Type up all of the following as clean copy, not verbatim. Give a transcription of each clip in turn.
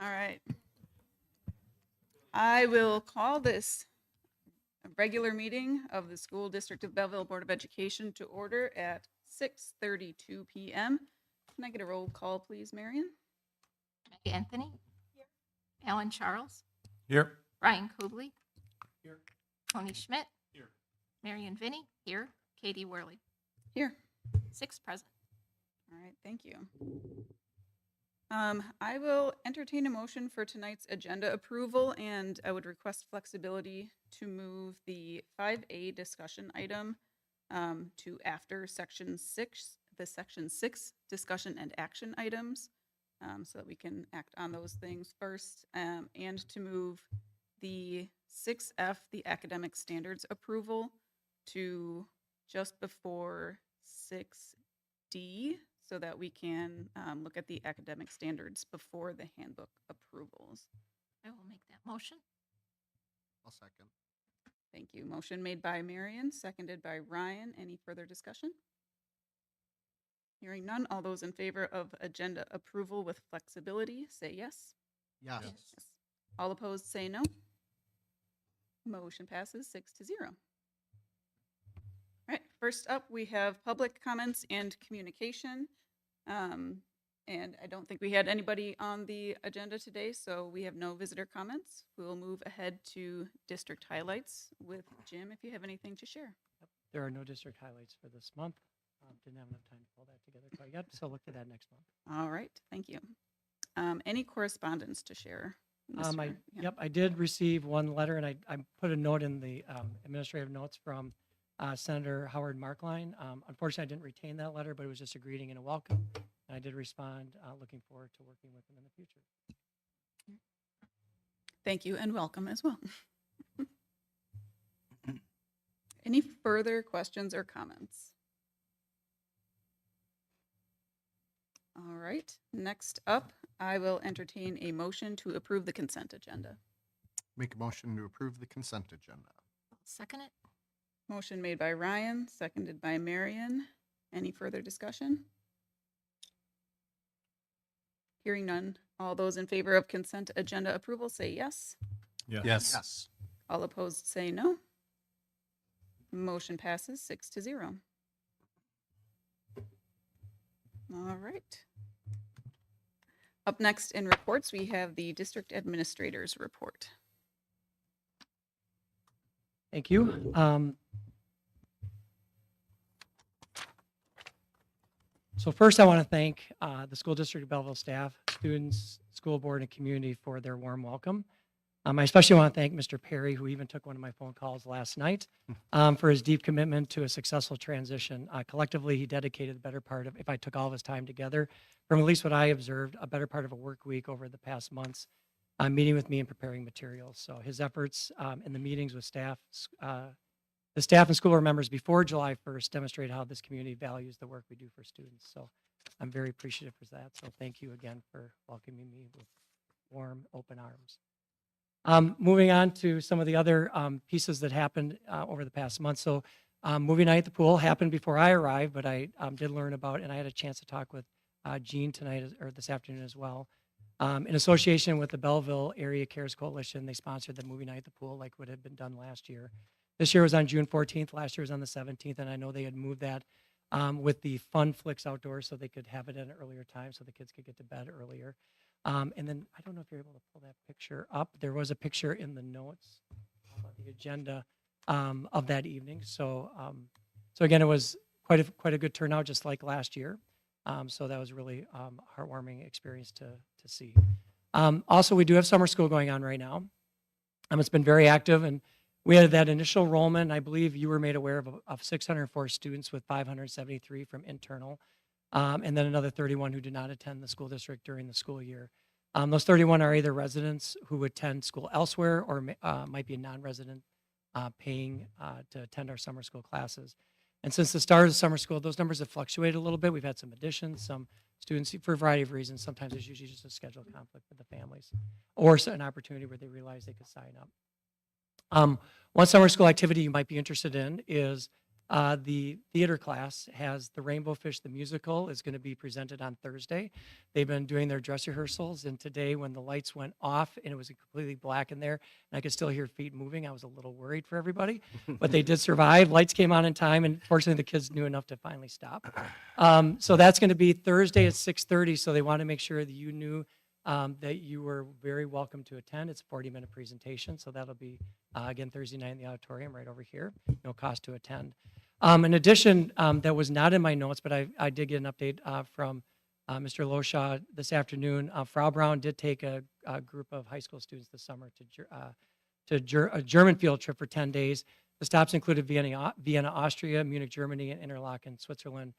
All right. I will call this a regular meeting of the School District of Belleville Board of Education to order at 6:32 p.m. Can I get a roll call, please, Marion? Maggie Anthony. Here. Alan Charles. Here. Brian Kubley. Here. Tony Schmidt. Here. Marion Vinny. Here. Katie Worley. Here. 6 present. All right, thank you. I will entertain a motion for tonight's agenda approval, and I would request flexibility to move the 5A discussion item to after section 6, the section 6 discussion and action items, so that we can act on those things first, and to move the 6F, the academic standards approval, to just before 6D, so that we can look at the academic standards before the handbook approvals. I will make that motion. I'll second. Thank you. Motion made by Marion, seconded by Ryan. Any further discussion? Hearing none, all those in favor of agenda approval with flexibility, say yes. Yes. Yes. All opposed, say no. Motion passes 6-0. All right, first up, we have public comments and communication. And I don't think we had anybody on the agenda today, so we have no visitor comments. We'll move ahead to district highlights with Jim, if you have anything to share. There are no district highlights for this month. Didn't have enough time to pull that together quite yet, so look for that next month. All right, thank you. Any correspondence to share? Mr. Yeah. Yep, I did receive one letter, and I put a note in the administrative notes from Senator Howard Markline. Unfortunately, I didn't retain that letter, but it was just a greeting and a welcome. And I did respond, looking forward to working with him in the future. Thank you and welcome as well. Any further questions or comments? All right, next up, I will entertain a motion to approve the consent agenda. Make a motion to approve the consent agenda. I'll second it. Motion made by Ryan, seconded by Marion. Any further discussion? Hearing none. All those in favor of consent agenda approval say yes. Yes. Yes. All opposed say no. Motion passes 6-0. All right. Up next in reports, we have the district administrator's report. Thank you. So first, I want to thank the School District of Belleville staff, students, school board, and community for their warm welcome. I especially want to thank Mr. Perry, who even took one of my phone calls last night, for his deep commitment to a successful transition. Collectively, he dedicated the better part of, if I took all of his time together, from at least what I observed, a better part of a work week over the past months, meeting with me and preparing materials. So his efforts in the meetings with staff, the staff and school board members before July 1st demonstrate how this community values the work we do for students. So I'm very appreciative for that. So thank you again for welcoming me with warm, open arms. Moving on to some of the other pieces that happened over the past month. So movie night at the pool happened before I arrived, but I did learn about, and I had a chance to talk with Jean tonight or this afternoon as well. In association with the Belleville Area Cares Coalition, they sponsored the movie night at the pool like what had been done last year. This year was on June 14th, last year was on the 17th, and I know they had moved that with the Fun Flicks outdoors so they could have it at an earlier time so the kids could get to bed earlier. And then I don't know if you're able to pull that picture up. There was a picture in the notes of the agenda of that evening. So again, it was quite a good turnout, just like last year. So that was really heartwarming experience to see. Also, we do have summer school going on right now. It's been very active, and we had that initial enrollment. I believe you were made aware of 604 students with 573 from internal. And then another 31 who did not attend the school district during the school year. Those 31 are either residents who attend school elsewhere or might be a non-resident paying to attend our summer school classes. And since the start of the summer school, those numbers have fluctuated a little bit. We've had some additions, some students for a variety of reasons. Sometimes it's usually just a schedule conflict with the families or an opportunity where they realize they could sign up. One summer school activity you might be interested in is The theater class has the Rainbow Fish, the musical, is going to be presented on Thursday. They've been doing their dress rehearsals, and today when the lights went off and it was completely black in there, and I could still hear feet moving, I was a little worried for everybody, but they did survive. Lights came on in time, and fortunately the kids knew enough to finally stop. So that's going to be Thursday at 6:30, so they want to make sure that you knew that you were very welcome to attend. It's a 40-minute presentation, so that'll be, again, Thursday night in the auditorium right over here. No cost to attend. In addition, that was not in my notes, but I did get an update from Mr. Loshaw this afternoon. Frau Brown did take a group of high school students this summer to a German field trip for 10 days. The stops included Vienna, Austria, Munich, Germany, and Interlaken, Switzerland.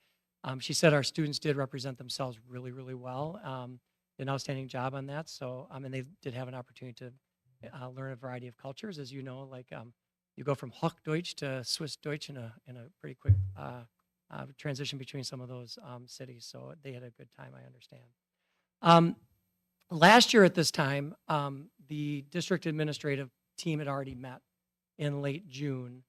She said our students did represent themselves really, really well. Did an outstanding job on that. So, and they did have an opportunity to learn a variety of cultures, as you know, like you go from Hochdeutsch to Swiss Deutsch in a pretty quick transition between some of those cities. So they had a good time, I understand. Last year at this time, the district administrative team had already met in late June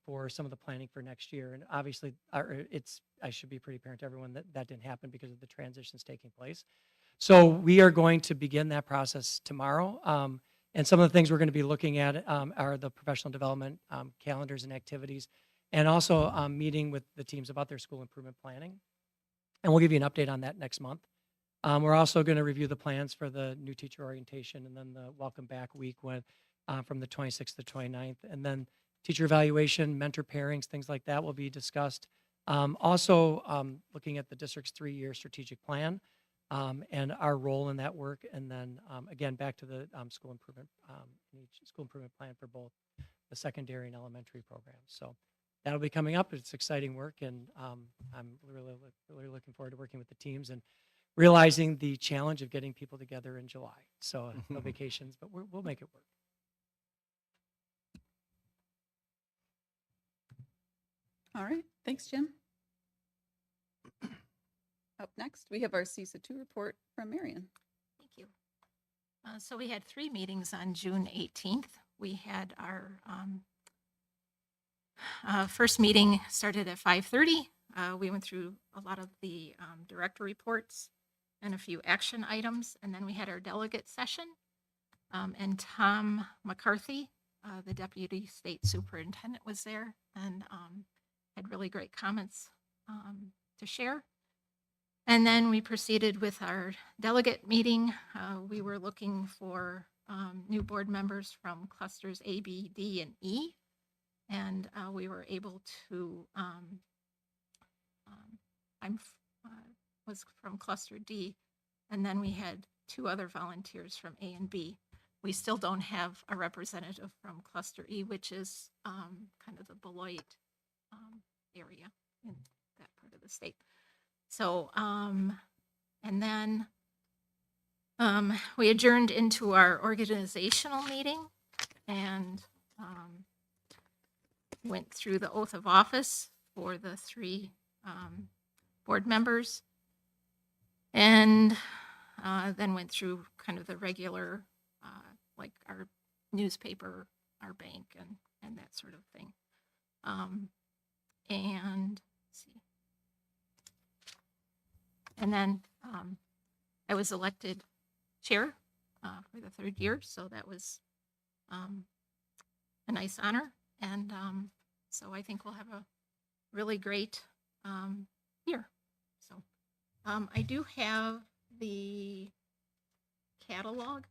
for some of the planning for next year. And obviously, I should be pretty apparent to everyone that that didn't happen because of the transitions taking place. So we are going to begin that process tomorrow. And some of the things we're going to be looking at are the professional development calendars and activities, and also meeting with the teams about their school improvement planning. And we'll give you an update on that next month. We're also going to review the plans for the new teacher orientation and then the welcome back week from the 26th to 29th. And then teacher evaluation, mentor pairings, things like that will be discussed. Also looking at the district's 3-year strategic plan. And our role in that work, and then again back to the school improvement plan for both the secondary and elementary programs. So that'll be coming up. It's exciting work, and I'm really looking forward to working with the teams and realizing the challenge of getting people together in July. So no vacations, but we'll make it work. All right, thanks, Jim. Up next, we have our CISA 2 report from Marion. Thank you. So we had 3 meetings on June 18th. We had our first meeting started at 5:30. We went through a lot of the director reports and a few action items, and then we had our delegate session. And Tom McCarthy, the deputy state superintendent, was there and had really great comments to share. And then we proceeded with our delegate meeting. We were looking for new board members from clusters A, B, D, and E. And we were able to, was from cluster D. And then we had 2 other volunteers from A and B. We still don't have a representative from cluster E, which is kind of the Beloit area in that part of the state. So, and then we adjourned into our organizational meeting and went through the oath of office for the 3 board members, and then went through kind of the regular, like our newspaper, our bank, and that sort of thing. And let's see. And then I was elected chair for the 3rd year, so that was a nice honor. And so I think we'll have a really great year. So I do have the catalog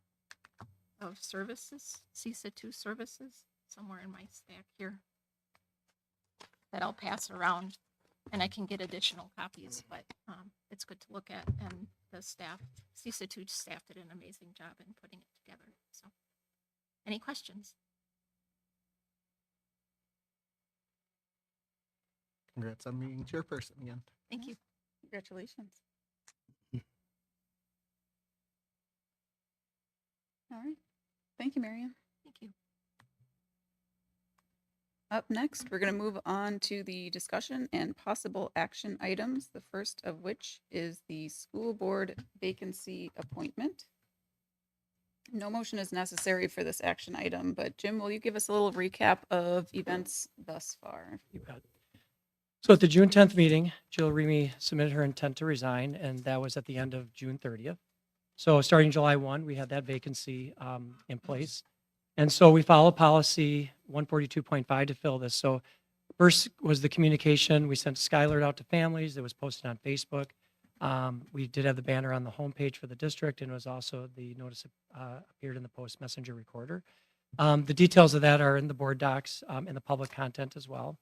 of services, CISA 2 services, somewhere in my stack here that I'll pass around, and I can get additional copies, but it's good to look at, and the staff, CISA 2 staff did an amazing job in putting it together. So any questions? Congrats on being chairperson again. Thank you. Congratulations. All right. Thank you, Marion. Thank you. Up next, we're going to move on to the discussion and possible action items, the first of which is the school board vacancy appointment. No motion is necessary for this action item, but Jim, will you give us a little recap of events thus far? You bet. So at the June 10th meeting, Jill Remy submitted her intent to resign, and that was at the end of June 30th. So starting July 1, we had that vacancy in place. And so we follow policy 142.5 to fill this. So first was the communication. We sent Skylar out to families. It was posted on Facebook. We did have the banner on the homepage for the district, and it was also the notice appeared in the Post Messenger Recorder. The details of that are in the board docs and the public content as well.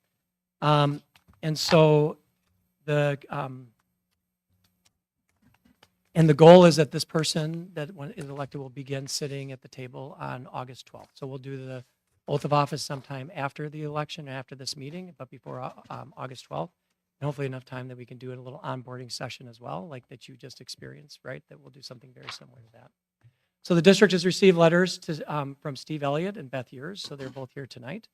And so the goal is that this person that when is elected will begin sitting at the table on August 12th. So we'll do the oath of office sometime after the election, after this meeting, but before August 12th. And hopefully enough time that we can do a little onboarding session as well, like that you just experienced, right? That we'll do something very similar to that. So the district has received letters from Steve Elliott and Beth Yers, so they're both here tonight.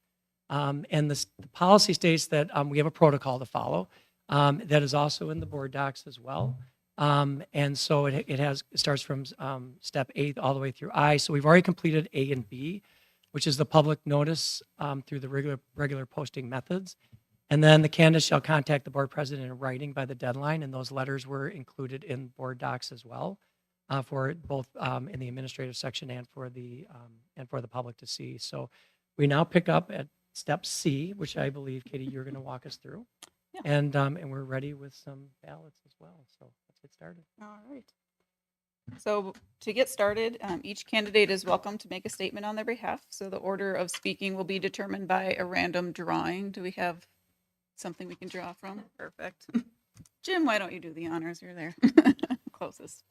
And the policy states that we have a protocol to follow that is also in the board docs as well. And so it starts from step A all the way through I. So we've already completed A and B, which is the public notice through the regular posting methods. And then the candidate shall contact the board president in writing by the deadline, and those letters were included in board docs as well for both in the administrative section and for the public to see. So we now pick up at step C, which I believe, Katie, you're going to walk us through. Yeah. And we're ready with some ballots as well. So let's get started. All right. So to get started, each candidate is welcome to make a statement on their behalf. So the order of speaking will be determined by a random drawing. Do we have something we can draw from? Perfect. Jim, why don't you do the honors? You're there. Closest.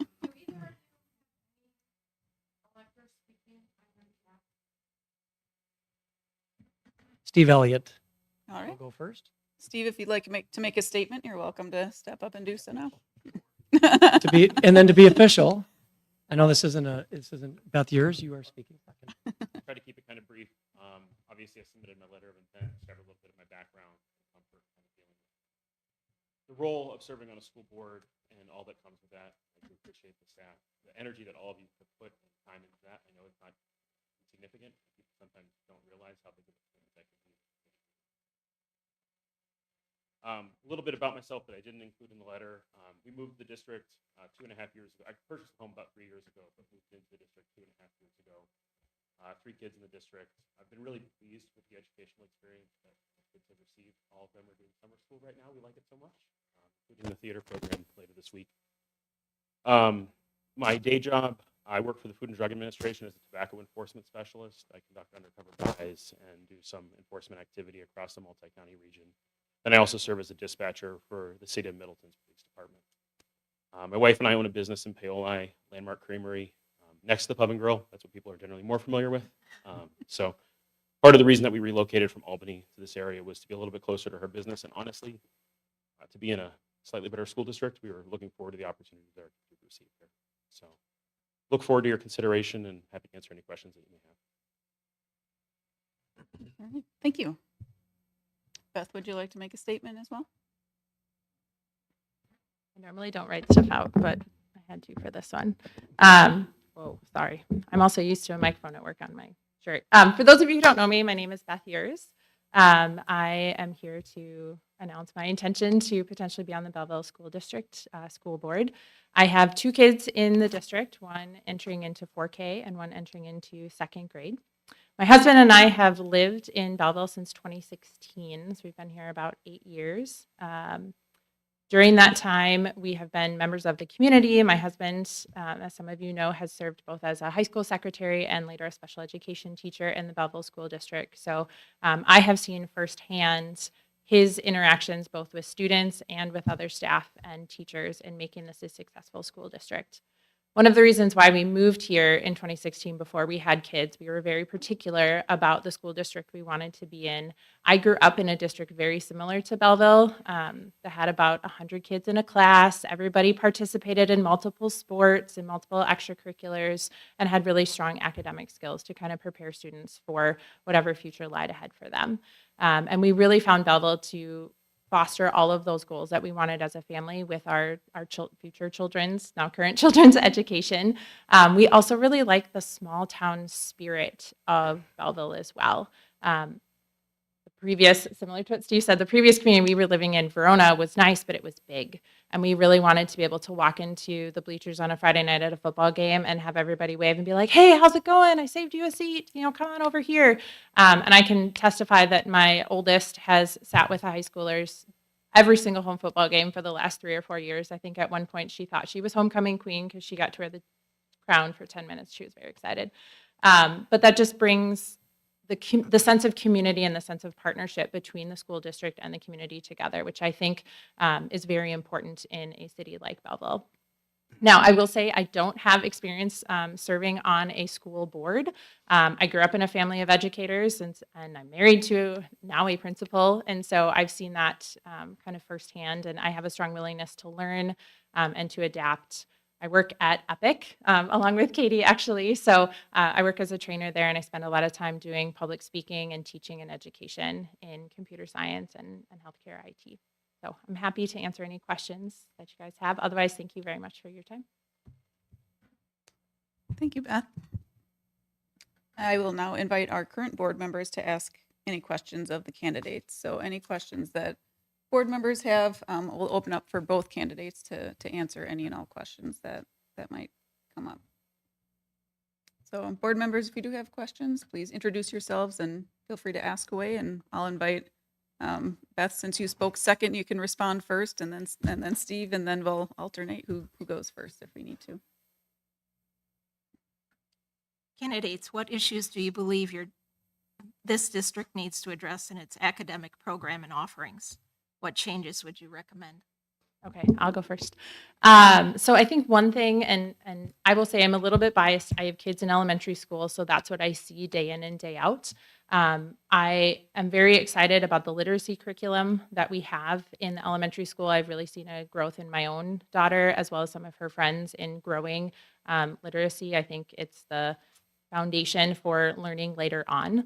Steve Elliott All will right. go first. Steve, if you'd like to make a statement, you're welcome to step up and do so now. To be official, I know this isn't Beth Yers, you are speaking second. Try to keep it kind of brief. Obviously, I submitted my letter of intent, shared a little bit of my background, comfort, kind of feeling the role of serving on a school board and all that comes with that. I do appreciate the staff, the energy that all of you have put and time into that. I know it's not insignificant. People sometimes don't realize how big of a commitment that can be. A little bit about myself that I didn't include in the letter. We moved the district 2.5 years ago. I purchased a home about 3 years ago, but moved into the district 2.5 years ago. 3 kids in the district. I've been really pleased with the educational experience that my kids have received. All of them are doing summer school right now. We like it so much, including the theater program later this week. My day job, I work for the Food and Drug Administration as a tobacco enforcement specialist. I conduct undercover buys and do some enforcement activity across the multi-county region. And I also serve as a dispatcher for the City of Middleton's Police Department. My wife and I own a business in Paoli, Landmark Creamery, next to the Pub and Grill. That's what people are generally more familiar with. So part of the reason that we relocated from Albany to this area was to be a little bit closer to her business. And honestly, to be in a slightly better school district, we were looking forward to the opportunity there to receive here. So look forward to your consideration and happy to answer any questions that you may have. All right. Thank you. Beth, would you like to make a statement as well? I normally don't write stuff out, but I had to for this one. Whoa, sorry. I'm also used to a microphone at work on my shirt. For those of you who don't know me, my name is Beth Yers. I am here to announce my intention to potentially be on the Belleville School District School Board. I have 2 kids in the district, one entering into 4K and one entering into 2nd grade. My husband and I have lived in Belleville since 2016, so we've been here about 8 years. During that time, we have been members of the community. My husband, as some of you know, has served both as a high school secretary and later a special education teacher in the Belleville School District. So I have seen firsthand his interactions both with students and with other staff and teachers in making this a successful school district. One of the reasons why we moved here in 2016 before we had kids, we were very particular about the school district we wanted to be in. I grew up in a district very similar to Belleville that had about 100 kids in a class. Everybody participated in multiple sports and multiple extracurriculars and had really strong academic skills to kind of prepare students for whatever future lied ahead for them. And we really found Belleville to foster all of those goals that we wanted as a family with our future children's, now current children's education. We also really like the small town spirit of Belleville as well. The previous, similar to what Steve said, the previous community we were living in, Verona, was nice, but it was big. And we really wanted to be able to walk into the bleachers on a Friday night at a football game and have everybody wave and be like, hey, how's it going? I saved you a seat. Come on over here. And I can testify that my oldest has sat with the high schoolers every single home football game for the last 3 or 4 years. I think at one point she thought she was homecoming queen because she got to wear the crown for 10 minutes. She was very excited. But that just brings the sense of community and the sense of partnership between the school district and the community together, which I think is very important in a city like Belleville. Now, I will say I don't have experience serving on a school board. I grew up in a family of educators, and I'm married to now a principal, and so I've seen that kind of firsthand, and I have a strong willingness to learn and to adapt. I work at Epic along with Katie, actually. So I work as a trainer there, and I spend a lot of time doing public speaking and teaching and education in computer science and healthcare IT. So I'm happy to answer any questions that you guys have. Otherwise, thank you very much for your time. Thank you, Beth. I will now invite our current board members to ask any questions of the candidates. So any questions that board members have, we'll open up for both candidates to answer any and all questions that might come up. So board members, if you do have questions, please introduce yourselves and feel free to ask away, and I'll invite Beth, since you spoke second, you can respond first, and then Steve, and then we'll alternate who goes first if we need to. Candidates, what issues do you believe this district needs to address in its academic program and offerings? What changes would you recommend? Okay, I'll go first. So I think one thing, and I will say I'm a little bit biased. I have kids in elementary school, so that's what I see day in and day out. I am very excited about the literacy curriculum that we have in the elementary school. I've really seen a growth in my own daughter, as well as some of her friends, in growing literacy. I think it's the foundation for learning later on.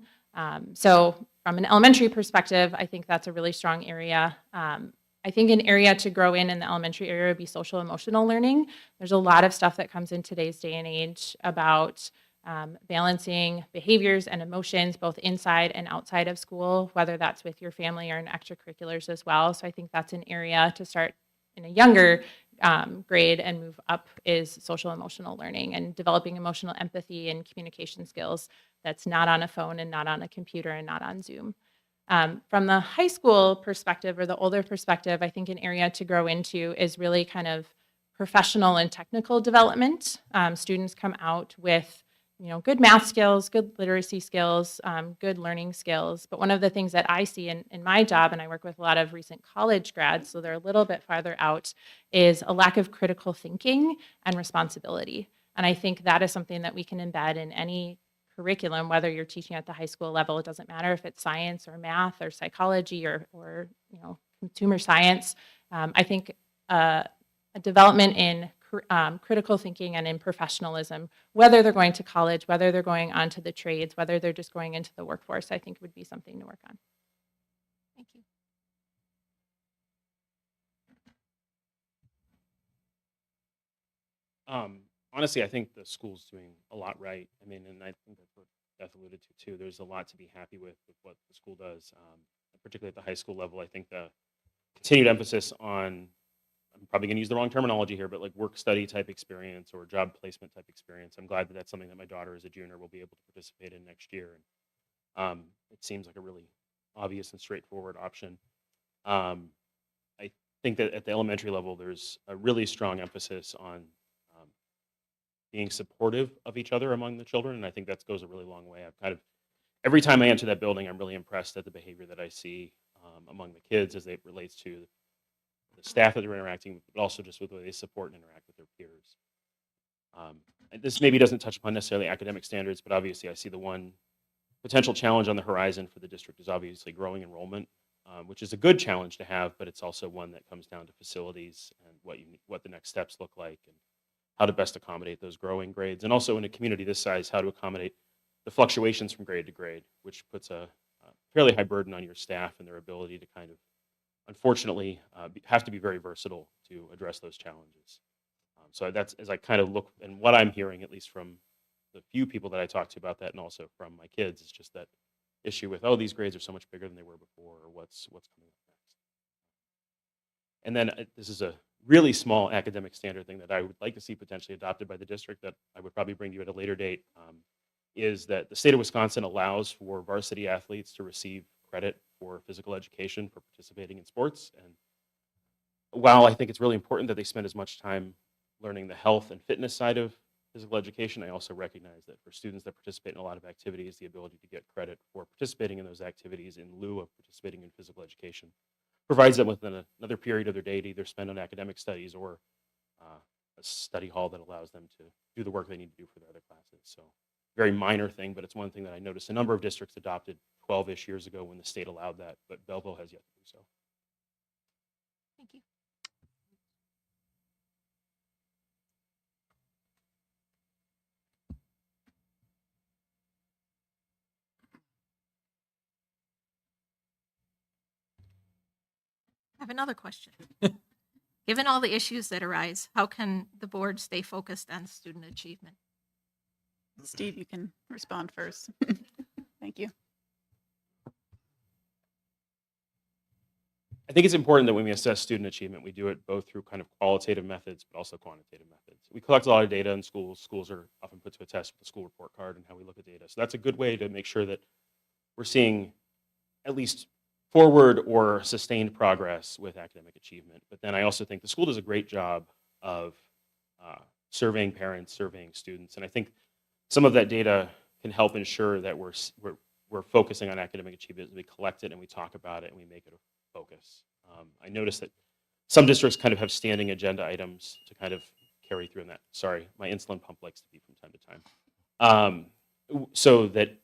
So from an elementary perspective, I think that's a really strong area. I think an area to grow in the elementary area would be social emotional learning. There's a lot of stuff that comes in today's day and age about balancing behaviors and emotions both inside and outside of school, whether that's with your family or in extracurriculars as well. So I think that's an area to start in a younger grade and move up, is social emotional learning and developing emotional empathy and communication skills that's not on a phone and not on a computer and not on Zoom. From the high school perspective or the older perspective, I think an area to grow into is really kind of professional and technical development. Students come out with good math skills, good literacy skills, good learning skills. But one of the things that I see in my job, and I work with a lot of recent college grads, so they're a little bit farther out, is a lack of critical thinking and responsibility. And I think that is something that we can embed in any curriculum, whether you're teaching at the high school level. It doesn't matter if it's science or math or psychology or consumer science. I think a development in critical thinking and in professionalism, whether they're going to college, whether they're going on to the trades, whether they're just going into the workforce, I think would be something to work on. Thank you. Honestly, I think the school's doing a lot right. I mean, and I think that's what Beth alluded to too. There's a lot to be happy with what the school does, particularly at the high school level. I think the continued emphasis on, I'm probably going to use the wrong terminology here, but like work study type experience or job placement type experience. I'm glad that that's something that my daughter as a junior will be able to participate in next year. And it seems like a really obvious and straightforward option. I think that at the elementary level, there's a really strong emphasis on being supportive of each other among the children. And I think that goes a really long way. I've kind of, every time I enter that building, I'm really impressed at the behavior that I see among the kids as it relates to the staff that they're interacting with, but also just with the way they support and interact with their peers. And this maybe doesn't touch upon necessarily academic standards, but obviously I see the one potential challenge on the horizon for the district is obviously growing enrollment, which is a good challenge to have, but it's also one that comes down to facilities and what the next steps look like and how to best accommodate those growing grades. And also in a community this size, how to accommodate the fluctuations from grade to grade, which puts a fairly high burden on your staff and their ability to kind of, unfortunately, have to be very versatile to address those challenges. So that's, as I kind of look, and what I'm hearing, at least from the few people that I talk to about that, and also from my kids, is just that issue with, oh, these grades are so much bigger than they were before, or what's coming up next. And then this is a really small academic standard thing that I would like to see potentially adopted by the district that I would probably bring to you at a later date, is that the state of Wisconsin allows for varsity athletes to receive credit for physical education for participating in sports. And while I think it's really important that they spend as much time learning the health and fitness side of physical education, I also recognize that for students that participate in a lot of activities, the ability to get credit for participating in those activities in lieu of participating in physical education provides them with another period of their day to either spend on academic studies or a study hall that allows them to do the work they need to do for their other classes. So very minor thing, but it's one thing that I noticed a number of districts adopted 12-ish years ago when the state allowed that, but Belleville has yet to do so. Thank you. I have another question. Given all the issues that arise, how can the board stay focused on student achievement? Steve, you can respond first. Thank you. I think it's important that when we assess student achievement, we do it both through kind of qualitative methods, but also quantitative methods. We collect a lot of data in schools. Schools are often put to a test with the school report card and how we look at data. So that's a good way to make sure that we're seeing at least forward or sustained progress with academic achievement. But then I also think the school does a great job of surveying parents, surveying students. And I think some of that data can help ensure that we're focusing on academic achievement. We collect it and we talk about it and we make it a focus. I noticed that some districts kind of have standing agenda items to kind of carry through in that. Sorry, my insulin pump likes to beep from time to time. So that,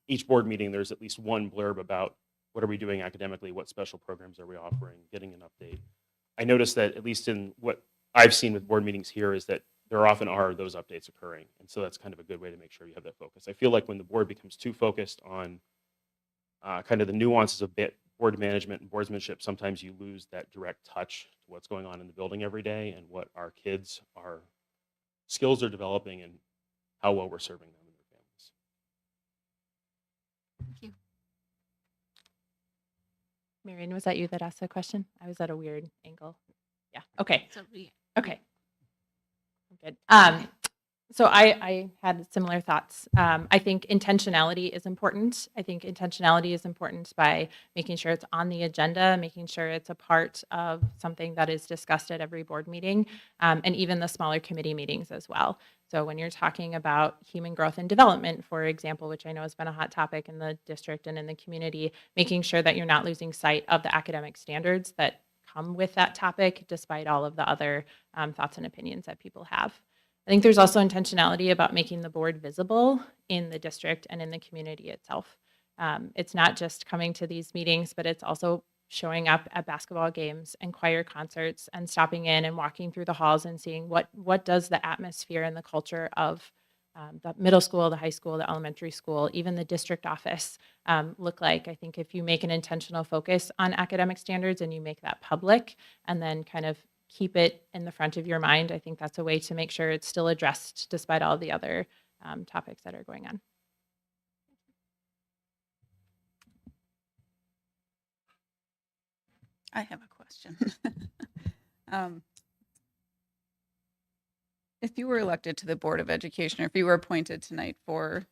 each board meeting, there's at least one blurb about what are we doing academically, what special programs are we offering, getting an update. I noticed that at least in what I've seen with board meetings here is that there often are those updates occurring. And so that's kind of a good way to make sure you have that focus. I feel like when the board becomes too focused on kind of the nuances of board management and boardsmanship, sometimes you lose that direct touch to what's going on in the building every day and what our kids, our skills are developing and how well we're serving them and their families. Thank you. Marion, was that you that asked the question? I was at a weird angle. Yeah. Okay. So Okay. Good. So I had similar thoughts. I think intentionality is important. I think intentionality is important by making sure it's on the agenda, making sure it's a part of something that is discussed at every board meeting, and even the smaller committee meetings as well. So when you're talking about human growth and development, for example, which I know has been a hot topic in the district and in the community, making sure that you're not losing sight of the academic standards that come with that topic, despite all of the other thoughts and opinions that people have. I think there's also intentionality about making the board visible in the district and in the community itself. It's not just coming to these meetings, but it's also showing up at basketball games and choir concerts and stopping in and walking through the halls and seeing what does the atmosphere and the culture of the middle school, the high school, the elementary school, even the district office look like. I think if you make an intentional focus on academic standards and you make that public and then kind of keep it in the front of your mind, I think that's a way to make sure it's still addressed despite all the other topics that are going on. I have a question. If you were elected to the Board of Education, or if you were appointed tonight for,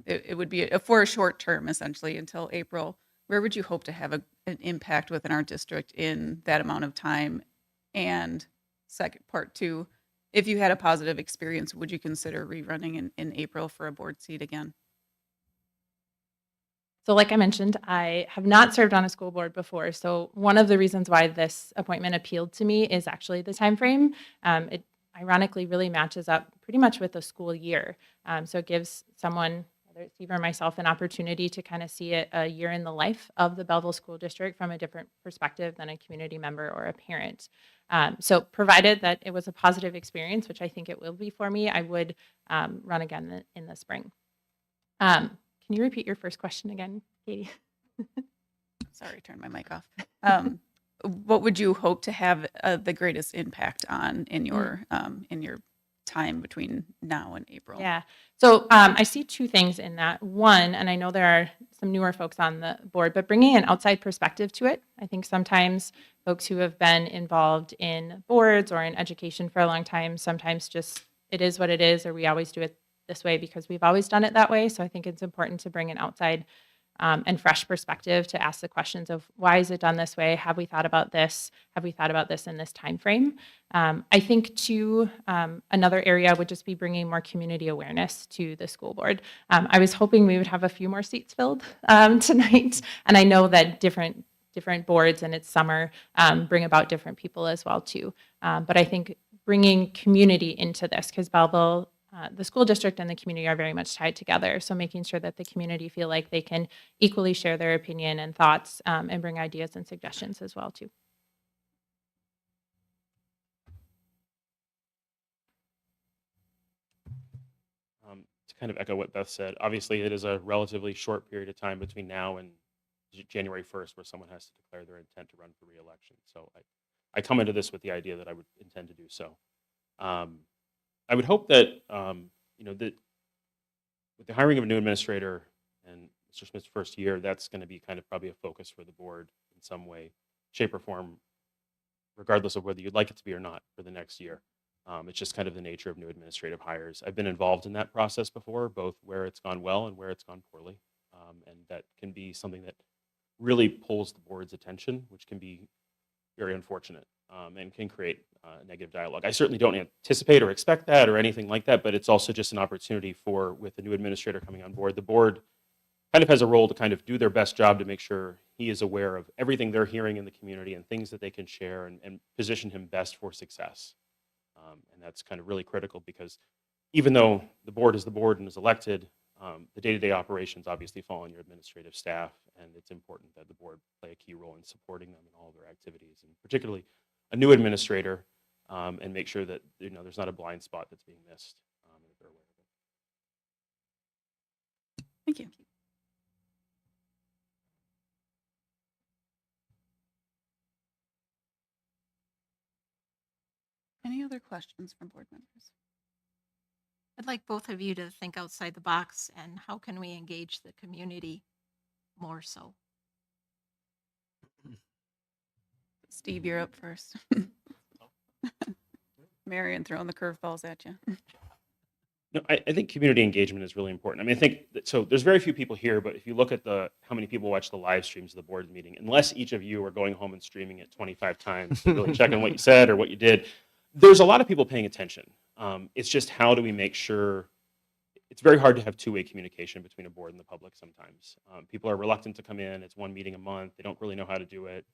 it would be for a short term, essentially, until April, where would you hope to have an impact within our district in that amount of time? And second part two, if you had a positive experience, would you consider rerunning in April for a board seat again? So like I mentioned, I have not served on a school board before. So one of the reasons why this appointment appealed to me is actually the time frame. It ironically really matches up pretty much with the school year. So it gives someone, whether it's Steve or myself, an opportunity to kind of see a year in the life of the Belleville School District from a different perspective than a community member or a parent. So provided that it was a positive experience, which I think it will be for me, I would run again in the spring. Can you repeat your first question again, Katie? Sorry, turn my mic off. What would you hope to have the greatest impact on in your time between now and April. Yeah. So I see two things in that. One, and I know there are some newer folks on the board, but bringing an outside perspective to it. I think sometimes folks who have been involved in boards or in education for a long time, sometimes just it is what it is, or we always do it this way because we've always done it that way. So I think it's important to bring an outside and fresh perspective to ask the questions of why is it done this way? Have we thought about this? Have we thought about this in this time frame? I think too, another area would just be bringing more community awareness to the school board. I was hoping we would have a few more seats filled tonight, and I know that different boards and it's summer bring about different people as well too. But I think bringing community into this, because Belleville, the school district and the community are very much tied together. So making sure that the community feel like they can equally share their opinion and thoughts and bring ideas and suggestions as well too. To kind of echo what Beth said, obviously it is a relatively short period of time between now and January 1st where someone has to declare their intent to run for re-election. So I come into this with the idea that I would intend to do so. I would hope that, that with the hiring of a new administrator and Mr. Smith's first year, that's going to be kind of probably a focus for the board in some way, shape, or form, regardless of whether you'd like it to be or not for the next year. It's just kind of the nature of new administrative hires. I've been involved in that process before, both where it's gone well and where it's gone poorly. And that can be something that really pulls the board's attention, which can be very unfortunate and can create negative dialogue. I certainly don't anticipate or expect that or anything like that, but it's also just an opportunity for, with the new administrator coming on board, the board kind of has a role to kind of do their best job to make sure he is aware of everything they're hearing in the community and things that they can share and position him best for success. And that's kind of really critical because even though the board is the board and is elected, the day-to-day operations obviously fall on your administrative staff, and it's important that the board play a key role in supporting them in all of their activities, and particularly a new administrator, and make sure that there's not a blind spot that's being missed. And that they're aware of it. Thank you. Any other questions from board members? I'd like both of you to think outside the box and how can we engage the community more so? Steve, you're up first. Marion throwing the curveballs at you. No, I think community engagement is really important. I mean, I think so. There's very few people here, but if you look at how many people watch the live streams of the board meeting, unless each of you are going home and streaming it 25 times, to really checking what you said or what you did, there's a lot of people paying attention. It's just how do we make sure? It's very hard to have two-way communication between a board and the public sometimes. People are reluctant to come in. It's one meeting a month. They don't really know how to do it.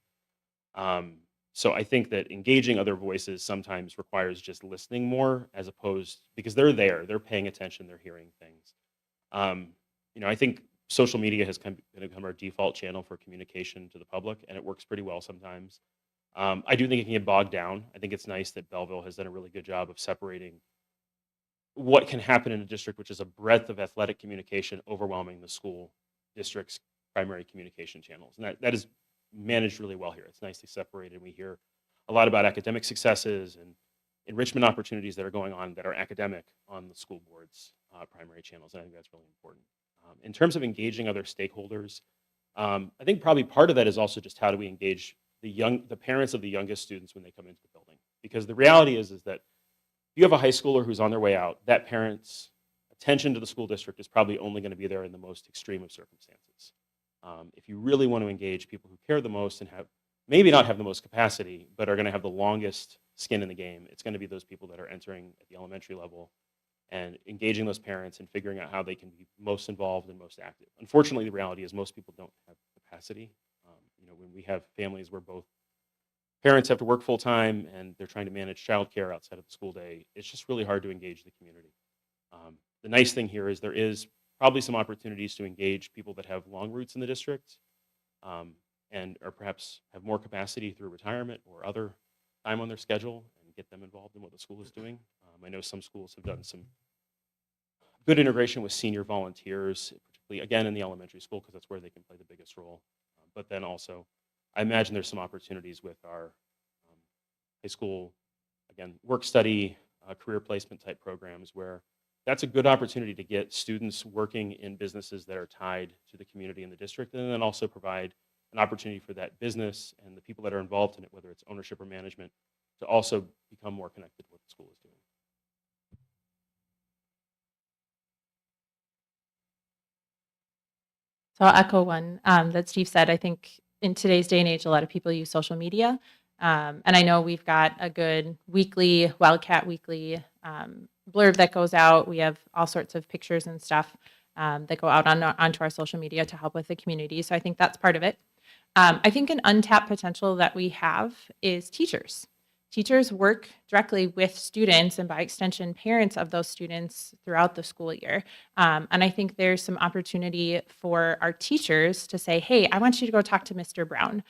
So I think that engaging other voices sometimes requires just listening more as opposed, because they're there, they're paying attention, they're hearing things. I think social media has become our default channel for communication to the public, and it works pretty well sometimes. I do think it can get bogged down. I think it's nice that Belleville has done a really good job of separating what can happen in a district, which is a breadth of athletic communication overwhelming the school district's primary communication channels. And that is managed really well here. It's nicely separated. We hear a lot about academic successes and enrichment opportunities that are going on that are academic on the school board's primary channels. And I think that's really important. In terms of engaging other stakeholders, I think probably part of that is also just how do we engage the parents of the youngest students when they come into the building. Because the reality is that if you have a high schooler who's on their way out, that parent's attention to the school district is probably only going to be there in the most extreme of circumstances. If you really want to engage people who care the most and maybe not have the most capacity, but are going to have the longest skin in the game, it's going to be those people that are entering at the elementary level and engaging those parents and figuring out how they can be most involved and most active. Unfortunately, the reality is most people don't have capacity. When we have families where both parents have to work full time and they're trying to manage childcare outside of the school day, it's just really hard to engage the community. The nice thing here is there is probably some opportunities to engage people that have long roots in the district and or perhaps have more capacity through retirement or other time on their schedule and get them involved in what the school is doing. I know some schools have done some good integration with senior volunteers, particularly again in the elementary school because that's where they can play the biggest role. But then also, I imagine there's some opportunities with our high school, again, work study, career placement type programs where that's a good opportunity to get students working in businesses that are tied to the community and the district, and then also provide an opportunity for that business and the people that are involved in it, whether it's ownership or management, to also become more connected to what the school is doing. So I'll echo one that Steve said. I think in today's day and age, a lot of people use social media. And I know we've got a good weekly, Wildcat Weekly blurb that goes out. We have all sorts of pictures and stuff that go out onto our social media to help with the community. So I think that's part of it. I think an untapped potential that we have is teachers. Teachers work directly with students and by extension parents of those students throughout the school year. And I think there's some opportunity for our teachers to say, hey, I want you to go talk to Mr. Brown.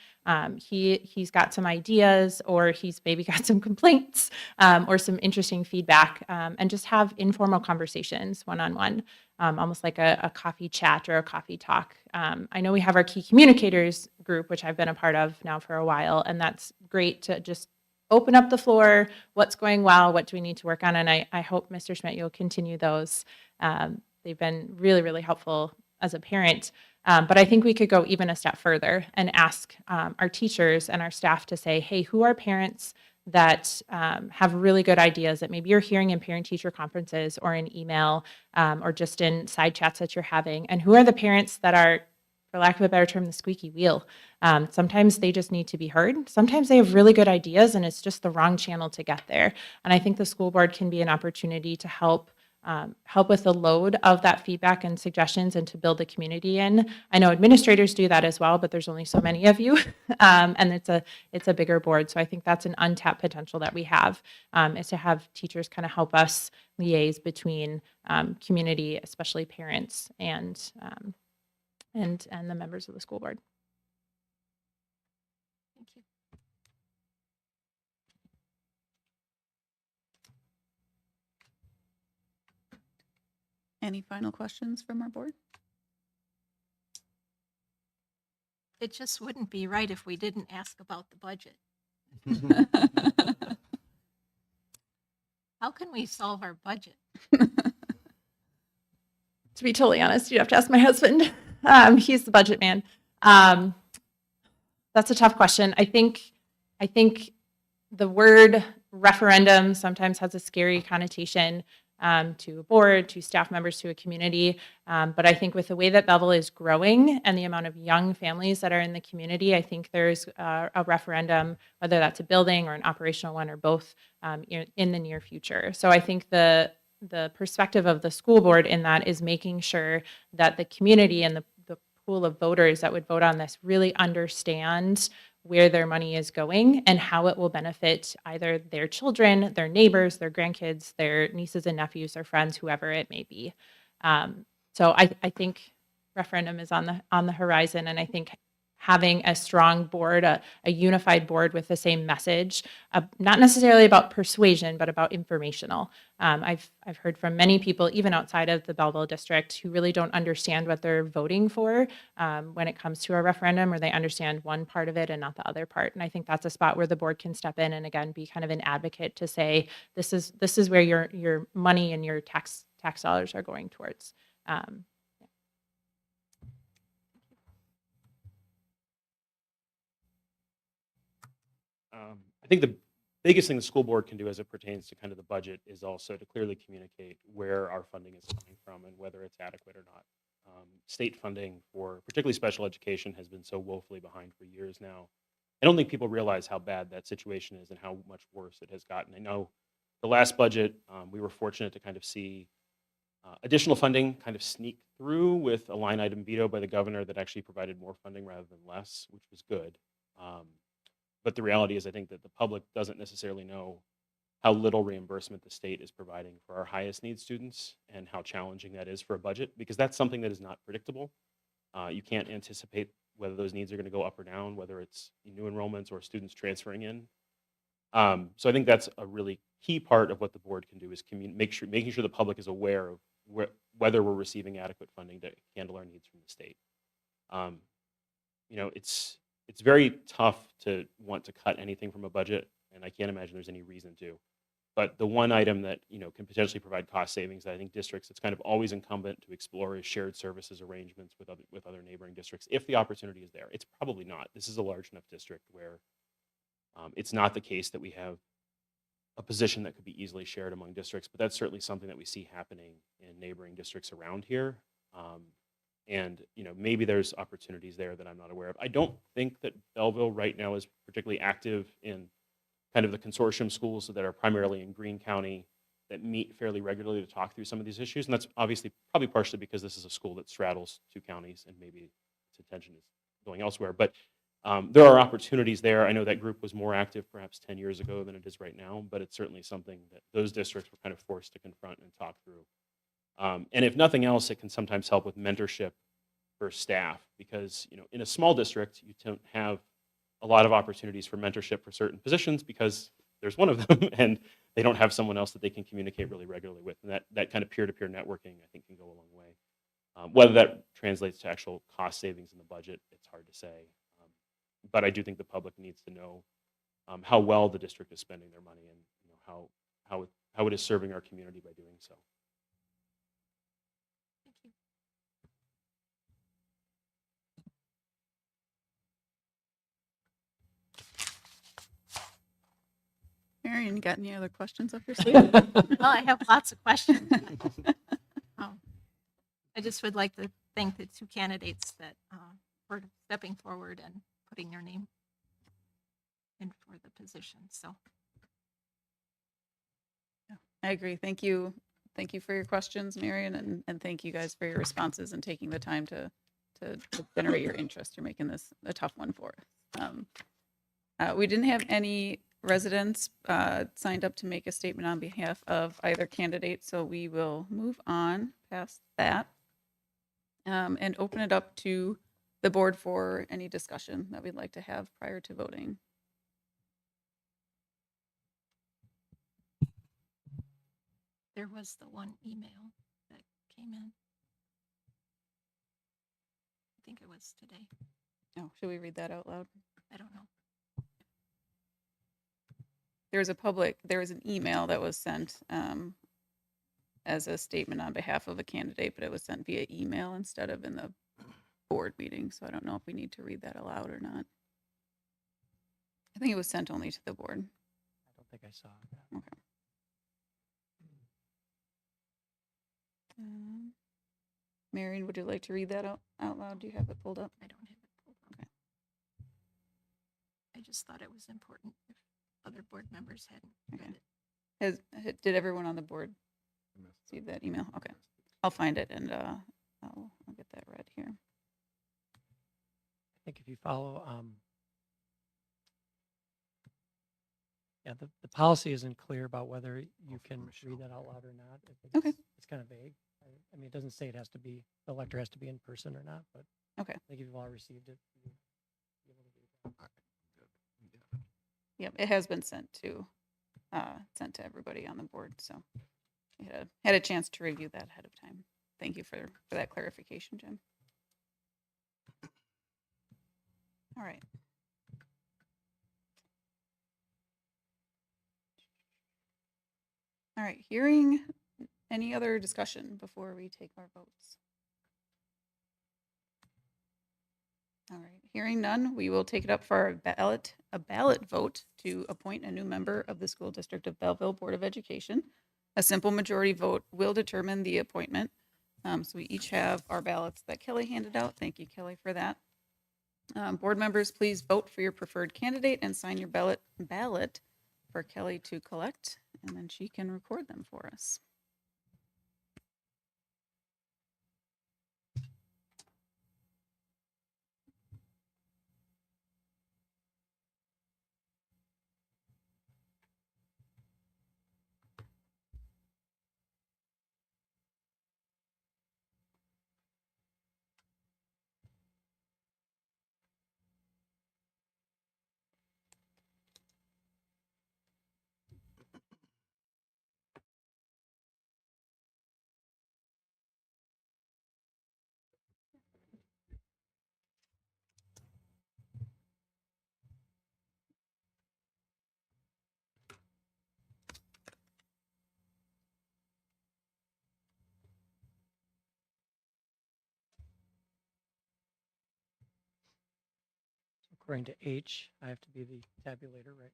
He's got some ideas, or he's maybe got some complaints, or some interesting feedback, and just have informal conversations one-on-one. Almost like a coffee chat or a coffee talk. I know we have our key communicators group, which I've been a part of now for a while, and that's great to just open up the floor. What's going well? What do we need to work on? And I hope, Mr. Schmidt, you'll continue those. They've been really, really helpful as a parent. But I think we could go even a step further and ask our teachers and our staff to say, hey, who are parents that have really good ideas that maybe you're hearing in parent-teacher conferences or in email or just in side chats that you're having? And who are the parents that are, for lack of a better term, the squeaky wheel? Sometimes they just need to be heard. Sometimes they have really good ideas and it's just the wrong channel to get there. And I think the school board can be an opportunity to help with the load of that feedback and suggestions and to build the community in. I know administrators do that as well, but there's only so many of you, and it's a bigger board. So I think that's an untapped potential that we have, is to have teachers kind of help us liaise between community, especially parents, and the members of the school board. Thank you. Any final questions from our board? It just wouldn't be right if we didn't ask about the budget. How can we solve our budget? To be totally honest, you'd have to ask my husband. He's the budget man. That's a tough question. I think the word referendum sometimes has a scary connotation to a board, to staff members, to a community. But I think with the way that Belleville is growing and the amount of young families that are in the community, I think there's a referendum, whether that's a building or an operational one or both, in the near future. So I think the perspective of the school board in that is making sure that the community and the pool of voters that would vote on this really understand where their money is going and how it will benefit either their children, their neighbors, their grandkids, their nieces and nephews, their friends, whoever it may be. So I think referendum is on the horizon, and I think having a strong board, a unified board with the same message, not necessarily about persuasion, but about informational. I've heard from many people, even outside of the Belleville district, who really don't understand what they're voting for when it comes to a referendum, or they understand one part of it and not the other part. And I think that's a spot where the board can step in and again be kind of an advocate to say, this is where your money and your tax dollars are going towards. I think the biggest thing the school board can do as it pertains to kind of the budget is also to clearly communicate where our funding is coming from and whether it's adequate or not. State funding for particularly special education has been so woefully behind for years now. I don't think people realize how bad that situation is and how much worse it has gotten. I know the last budget, we were fortunate to kind of see additional funding kind of sneak through with a line item veto by the governor that actually provided more funding rather than less, which was good. But the reality is I think that the public doesn't necessarily know how little reimbursement the state is providing for our highest need students and how challenging that is for a budget, because that's something that is not predictable. You can't anticipate whether those needs are going to go up or down, whether it's new enrollments or students transferring in. So I think that's a really key part of what the board can do is making sure the public is aware of whether we're receiving adequate funding to handle our needs from the state. It's very tough to want to cut anything from a budget, and I can't imagine there's any reason to. But the one item that, can potentially provide cost savings that I think districts, it's kind of always incumbent to explore is shared services arrangements with other neighboring districts if the opportunity is there. It's probably not. This is a large enough district where it's not the case that we have a position that could be easily shared among districts, but that's certainly something that we see happening in neighboring districts around here. And maybe there's opportunities there that I'm not aware of. I don't think that Belleville right now is particularly active in kind of the consortium schools that are primarily in Greene County that meet fairly regularly to talk through some of these issues. And that's obviously probably partially because this is a school that straddles two counties and maybe its attention is going elsewhere. But there are opportunities there. I know that group was more active perhaps 10 years ago than it is right now, but it's certainly something that those districts were kind of forced to confront and talk through. And if nothing else, it can sometimes help with mentorship for staff because, in a small district, you don't have a lot of opportunities for mentorship for certain positions because there's one of them and they don't have someone else that they can communicate really regularly with. And that kind of peer-to-peer networking, I think, can go a long way. Whether that translates to actual cost savings in the budget, it's hard to say. But I do think the public needs to know how well the district is spending their money and how it is serving our community by doing so. Thank you. Marion, you got any other questions up your sleeve? Well, I have lots of questions. I just would like to thank the two candidates that for stepping forward and putting their name in for the position. So I agree. Thank you. Thank you for your questions, Marion, and thank you guys for your responses and taking the time to generate your interest. You're making this a tough one for us. We didn't have any residents signed up to make a statement on behalf of either candidate, so we will move on past that and open it up to the board for any discussion that we'd like to have prior to voting. there was the one email that came in. I think it was today. Oh, should we read that out loud? I don't know. There was an email that was sent as a statement on behalf of a candidate, but it was sent via email instead of in the board meeting. So I don't know if we need to read that aloud or not. I think it was sent only to the board. I don't think I saw that. Okay. Marion, would you like to read that out loud? Do you have it pulled up? I don't have it pulled up. Okay. I just thought it was important if other board members hadn't Okay. read it. Did everyone on the board see that email? Okay. I'll find it and I'll get that read here. I think if you follow, the policy isn't clear about whether you can read that out loud or not. I think Okay. It's kind of vague. I mean, it doesn't say the elector has to be in person or not, but Okay. I think if you've all received it. you'll be able to do that. Yep, it has been sent to everybody on the board, so we had a chance to review that ahead of time. Thank you for that clarification, Jim. All right. All right, hearing any other discussion before we take our votes? All right, hearing none, we will take it up for a ballot vote to appoint a new member of the School District of Belleville Board of Education. A simple majority vote will determine the appointment. So we each have our ballots that Kelly handed out. Thank you, Kelly, for that. Board members, please vote for your preferred candidate and sign your ballot for Kelly to collect, and then she can record them for us. according to H, I have to be the tabulator, right?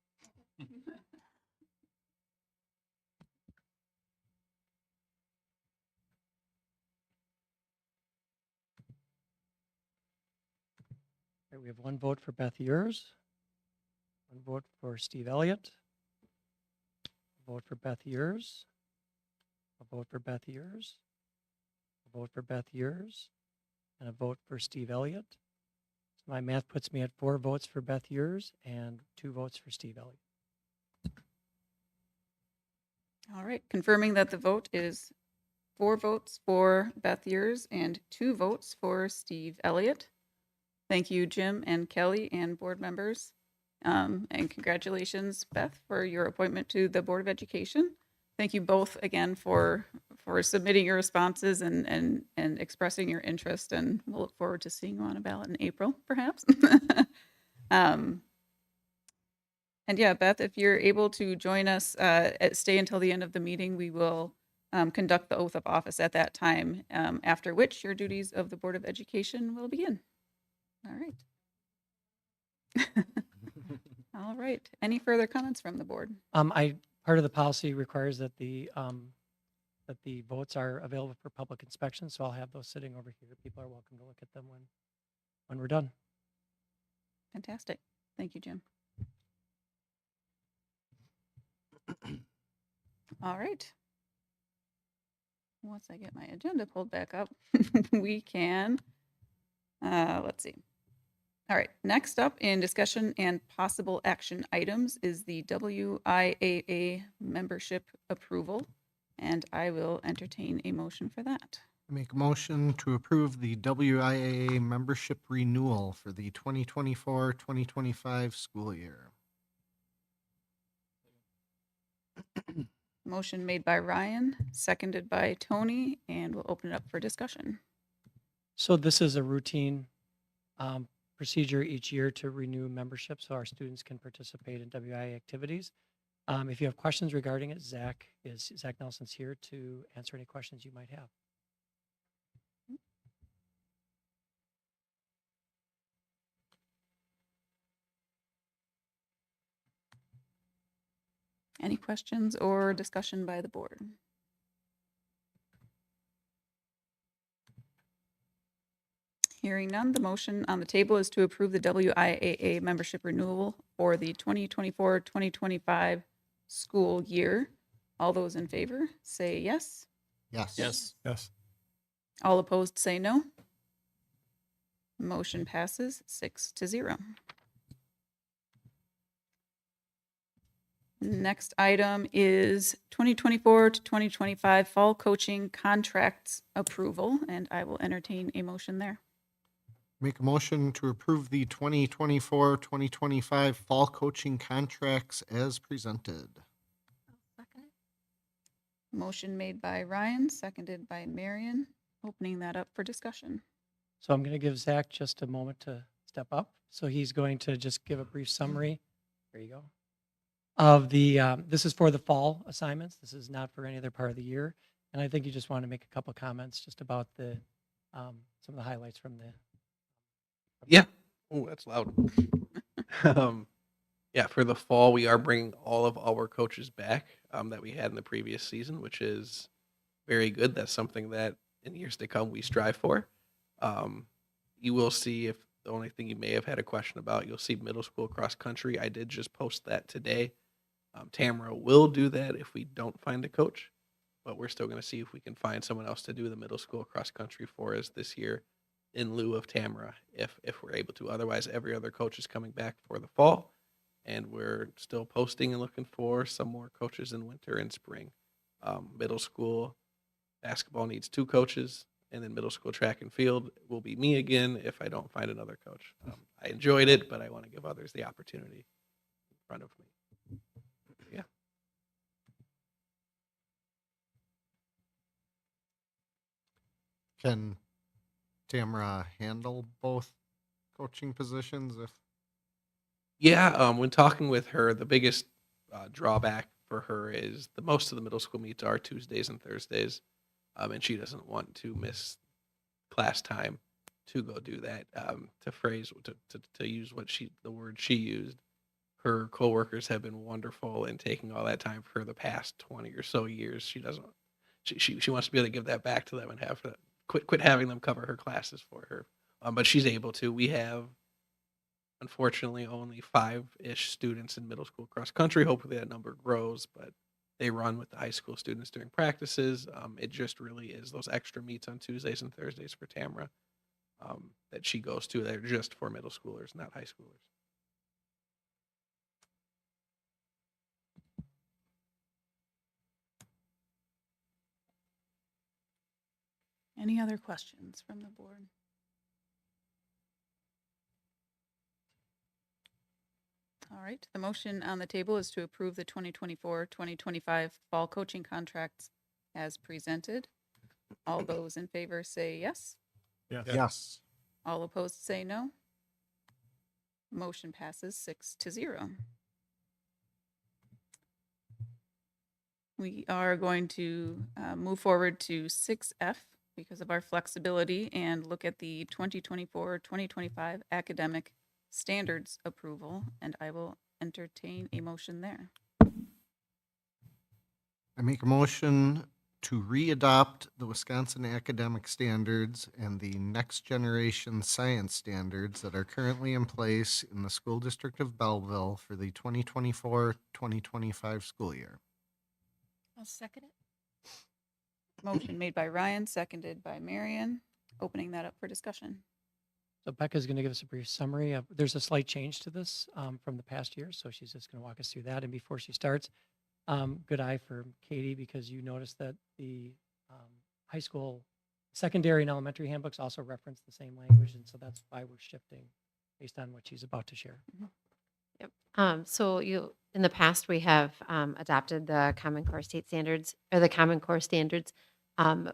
All right, we have one vote for Beth Yurs, one vote for Steve Elliott, a vote for Beth Yurs, a vote for Beth Yurs, a vote for Beth Yurs, and a vote for Steve Elliott. So my math puts me at 4 votes for Beth Yurs and 2 votes for Steve Elliott. All right, confirming that the vote is 4 votes for Beth Yurs and 2 votes for Steve Elliott. Thank you, Jim and Kelly and board members. And congratulations, Beth, for your appointment to the Board of Education. Thank you both again for submitting your responses and expressing your interest, and we'll look forward to seeing you on a ballot in April, perhaps. And yeah, Beth, if you're able to join us, stay until the end of the meeting, we will conduct the oath of office at that time, after which your duties of the Board of Education will begin. All right. All right. Any further comments from the board? Part of the policy requires that the votes are available for public inspection, so I'll have those sitting over here. People are welcome to look at them when we're done. Fantastic. Thank you, Jim. All right. Once I get my agenda pulled back up, we can, let's see. All right, next up in discussion and possible action items is the WIAA membership approval, and I will entertain a motion for that. Make a motion to approve the WIAA membership renewal for the 2024-2025 school year. Motion made by Ryan, seconded by Tony, and we'll open it up for discussion. So this is a routine procedure each year to renew membership so our students can participate in WIA activities. If you have questions regarding it, Zach Nelson's here to answer any questions you might have. Any questions or discussion by the board? Hearing none, the motion on the table is to approve the WIAA membership renewal for the 2024-2025 school year. All those in favor say yes. Yes. Yes. All opposed say no. Motion passes 6-0. Next item is 2024 to 2025 fall coaching contracts approval, and I will entertain a motion there. Make a motion to approve the 2024-2025 fall coaching contracts as presented. Second it. Motion made by Ryan, seconded by Marion. Opening that up for discussion. So I'm going to give Zach just a moment to step up. So he's going to just give a brief summary. There you go. Of the, this is for the fall assignments. This is not for any other part of the year. And I think you just want to make a couple comments just about the, some of the highlights from the. Yeah. Oh, that's loud. Yeah, for the fall, we are bringing all of our coaches back that we had in the previous season, which is very good. That's something that in years to come we strive for. You will see, if the only thing you may have had a question about, you'll see middle school cross country. I did just post that today. Tamara will do that if we don't find a coach, but we're still going to see if we can find someone else to do the middle school cross country for us this year in lieu of Tamara, if we're able to. Otherwise, every other coach is coming back for the fall, and we're still posting and looking for some more coaches in winter and spring. Middle school basketball needs 2 coaches, and then middle school track and field will be me again if I don't find another coach. I enjoyed it, but I want to give others the opportunity in front of me. Yeah. Can Tamara handle both coaching positions if? Yeah, when talking with her, the biggest drawback for her is most of the middle school meets are Tuesdays and Thursdays, and she doesn't want to miss class time to go do that. To use the word she used, her coworkers have been wonderful in taking all that time for the past 20 or so years. She wants to be able to give that back to them and have to quit having them cover her classes for her. But she's able to. We have, unfortunately, only 5-ish students in middle school cross country. Hopefully that number grows, but they run with the high school students during practices. It just really is those extra meets on Tuesdays and Thursdays for Tamara that she goes to. They're just for middle schoolers, not high schoolers. Any other questions from the board? All right, the motion on the table is to approve the 2024-2025 fall coaching contracts as presented. All those in favor say yes. Yes. All opposed say no. Motion passes 6-0. We are going to move forward to 6F because of our flexibility and look at the 2024-2025 academic standards approval, and I will entertain a motion there. I make a motion to readopt the Wisconsin academic standards and the next generation science standards that are currently in place in the school district of Belleville for the 2024-2025 school year. I'll second it. Motion made by Ryan, seconded by Marion. Opening that up for discussion. So Becca's going to give us a brief summary of, there's a slight change to this from the past year, so she's just going to walk us through that. And before she starts, good eye for Katie, because you noticed that the high school, secondary and elementary handbooks also reference the same language, and so that's why we're shifting based on what she's about to share. Yep. So in the past, we have adopted the Common Core State Standards, or the Common Core Standards,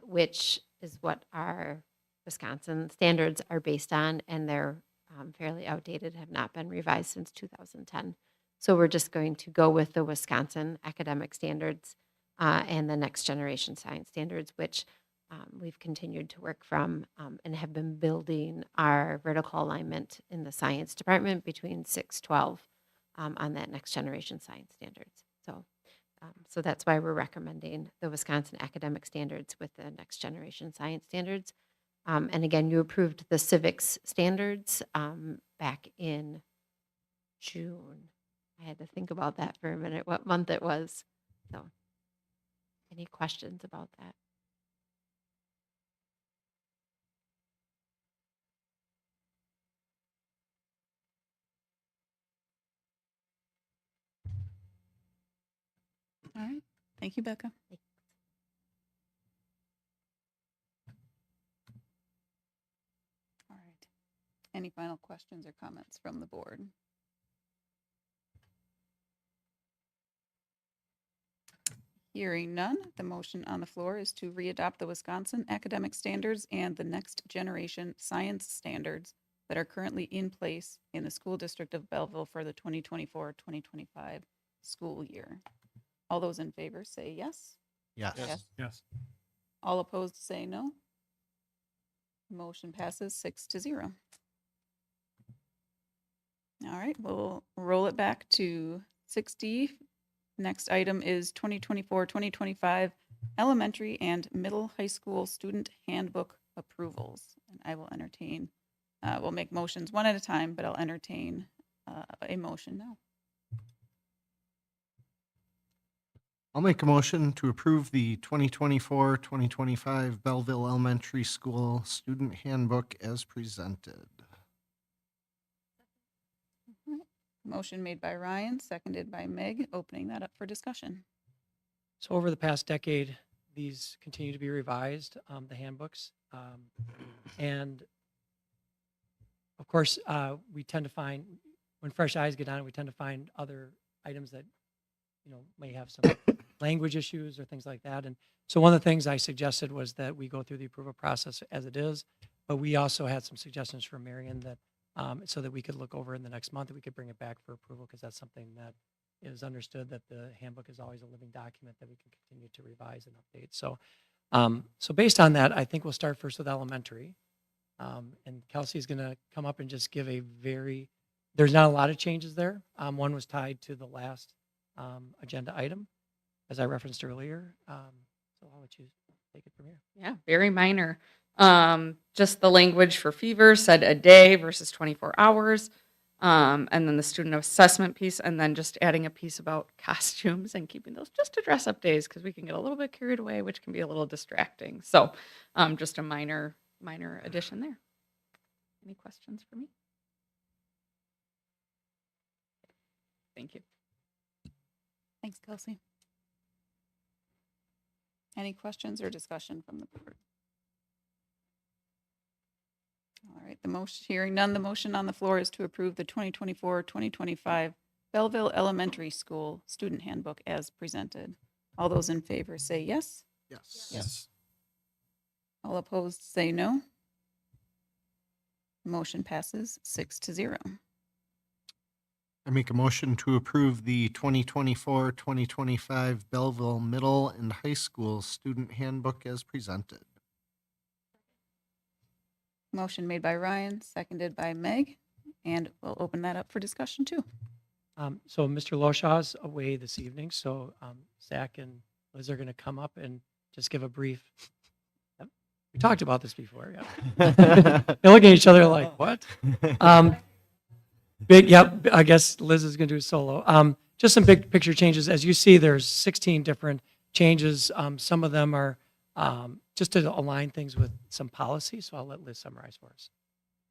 which is what our Wisconsin standards are based on, and they're fairly outdated, have not been revised since 2010. So we're just going to go with the Wisconsin academic standards and the next generation science standards, which we've continued to work from and have been building our vertical alignment in the science department between 6-12 on that next generation science standards. So that's why we're recommending the Wisconsin academic standards with the next generation science standards. And again, you approved the civics standards back in June. I had to think about that for a minute, what month it was. So any questions about that? All right. Thank you, Becca. All right. Any final questions or comments from the board? Hearing none, the motion on the floor is to readopt the Wisconsin academic standards and the next generation science standards that are currently in place in the school district of Belleville for the 2024-2025 school year. All those in favor say yes. Yes. Yes. All opposed say no. Motion passes 6-0. All right, we'll roll it back to 6D. Next item is 2024-2025 elementary and middle high school student handbook approvals. And I will entertain, we'll make motions one at a time, but I'll entertain a motion now. I'll make a motion to approve the 2024-2025 Belleville Elementary School Student Handbook as presented. Motion made by Ryan, seconded by Meg. Opening that up for discussion. So over the past decade, these continue to be revised, the handbooks. And of course, we tend to find, when fresh eyes get on it, we tend to find other items that, may have some language issues or things like that. And so one of the things I suggested was that we go through the approval process as it is, but we also had some suggestions from Marion that, so that we could look over in the next month, that we could bring it back for approval, because that's something that is understood, that the handbook is always a living document that we can continue to revise and update. So, so based on that, I think we'll start first with elementary. And Kelsey's going to come up and just give there's not a lot of changes there. One was tied to the last agenda item, as I referenced earlier. So I'll let you take it from here. Yeah, very minor. Just the language for fever said a day versus 24 hours. And then the student assessment piece, and then just adding a piece about costumes and keeping those just to dress up days because we can get a little bit carried away, which can be a little distracting. So just a minor addition there. Any questions for me? Thank you. Thanks, Kelsey. Any questions or discussion from the board? All right, hearing none, the motion on the floor is to approve the 2024-2025 Belleville Elementary School Student Handbook as presented. All those in favor say yes. Yes. All opposed say no. Motion passes 6-0. I make a motion to approve the 2024-2025 Belleville Middle and High School Student Handbook as presented. Motion made by Ryan, seconded by Meg, and we'll open that up for discussion too. So Mr. Loshaw's away this evening, so Zach and Liz are going to come up and just give a brief. Yep. We talked about this before. Yeah. They're looking at each other like, what? Yep, I guess Liz is going to do a solo. Just some big picture changes. As you see, there's 16 different changes. Some of them are just to align things with some policy. So I'll let Liz summarize for us.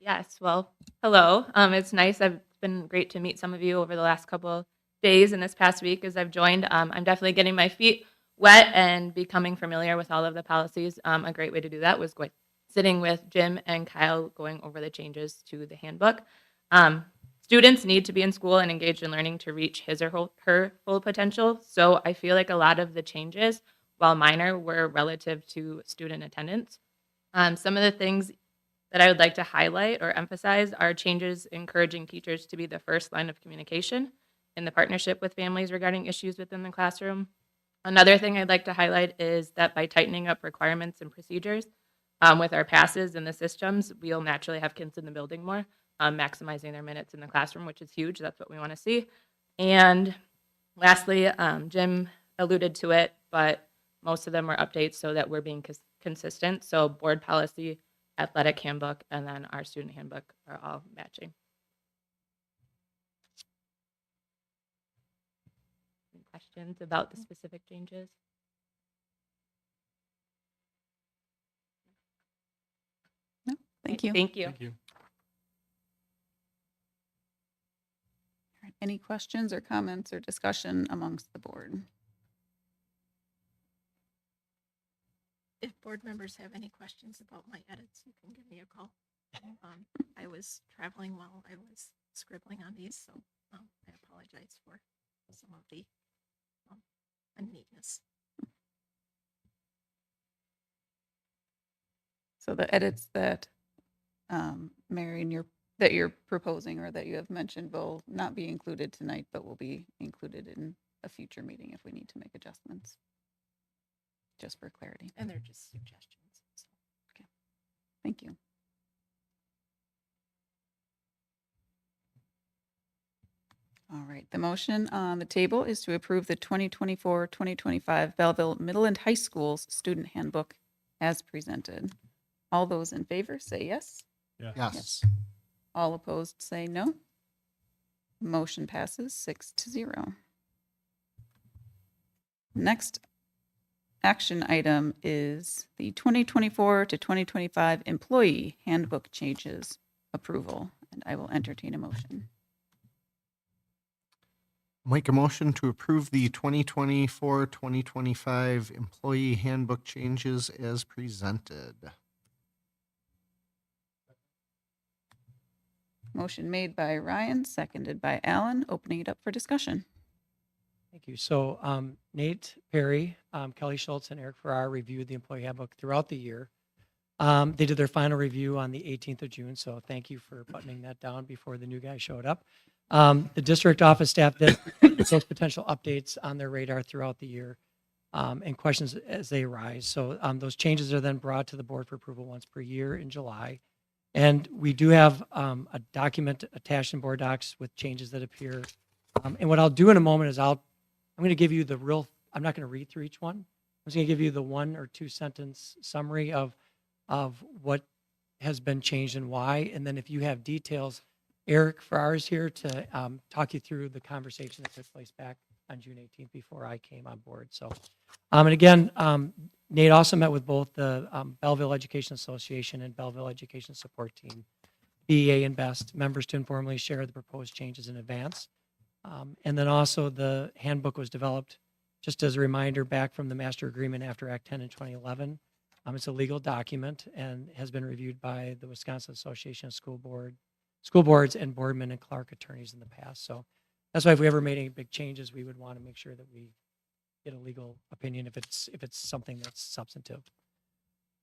Yes, well, hello. It's nice. It's been great to meet some of you over the last couple of days and this past week as I've joined. I'm definitely getting my feet wet and becoming familiar with all of the policies. A great way to do that was sitting with Jim and Kyle going over the changes to the handbook. Students need to be in school and engaged in learning to reach his or her full potential. So I feel like a lot of the changes, while minor, were relative to student attendance. Some of the things that I would like to highlight or emphasize are changes encouraging teachers to be the first line of communication in the partnership with families regarding issues within the classroom. Another thing I'd like to highlight is that by tightening up requirements and procedures with our passes and the systems, we'll naturally have kids in the building more, maximizing their minutes in the classroom, which is huge. That's what we want to see. And lastly, Jim alluded to it, but most of them are updates so that we're being consistent. So board policy, athletic handbook, and then our student handbook are all matching. Any questions about the specific changes? No, thank you. Thank you. Thank you. All right, any questions or comments or discussion amongst the board? If board members have any questions about my edits, you can give me a call. I was traveling while I was scribbling on these, so I apologize for some of the unneatness. So the edits that Marion, that you're proposing or that you have mentioned will not be included tonight, but will be included in a future meeting if we need to make adjustments. Just for clarity. And they're just suggestions. So. Thank you. All right, the motion on the table is to approve the 2024-2025 Belleville Middle and High Schools Student Handbook as presented. All those in favor say yes. Yes. All opposed say no. Motion passes 6-0. Next action item is the 2024 to 2025 Employee Handbook Changes approval, and I will entertain a motion. Make a motion to approve the 2024-2025 Employee Handbook changes as presented. Motion made by Ryan, seconded by Alan, opening it up for discussion. Thank you. So Nate Perry, Kelly Schultz, and Eric Farrar reviewed the employee handbook throughout the year. They did their final review on the 18th of June, so thank you for buttoning that down before the new guy showed up. The district office staff did put those potential updates on their radar throughout the year and questions as they arise. So those changes are then brought to the board for approval once per year in July. And we do have a document attached in board docs with changes that appear. And what I'll do in a moment is I'm going to give you I'm not going to read through each one. I'm just going to give you the 1 or 2 sentence summary of what has been changed and why. And then if you have details, Eric Farrar is here to talk you through the conversation that took place back on June 18th before I came on board. So, and again, Nate also met with both the Belleville Education Association and Belleville Education Support Team, BEA and BEST members to informally share the proposed changes in advance. And then also the handbook was developed just as a reminder back from the master agreement after Act 10 in 2011. It's a legal document and has been reviewed by the Wisconsin Association of School Boards and Boardman and Clark attorneys in the past. So that's why if we ever made any big changes, we would want to make sure that we get a legal opinion if it's something that's substantive.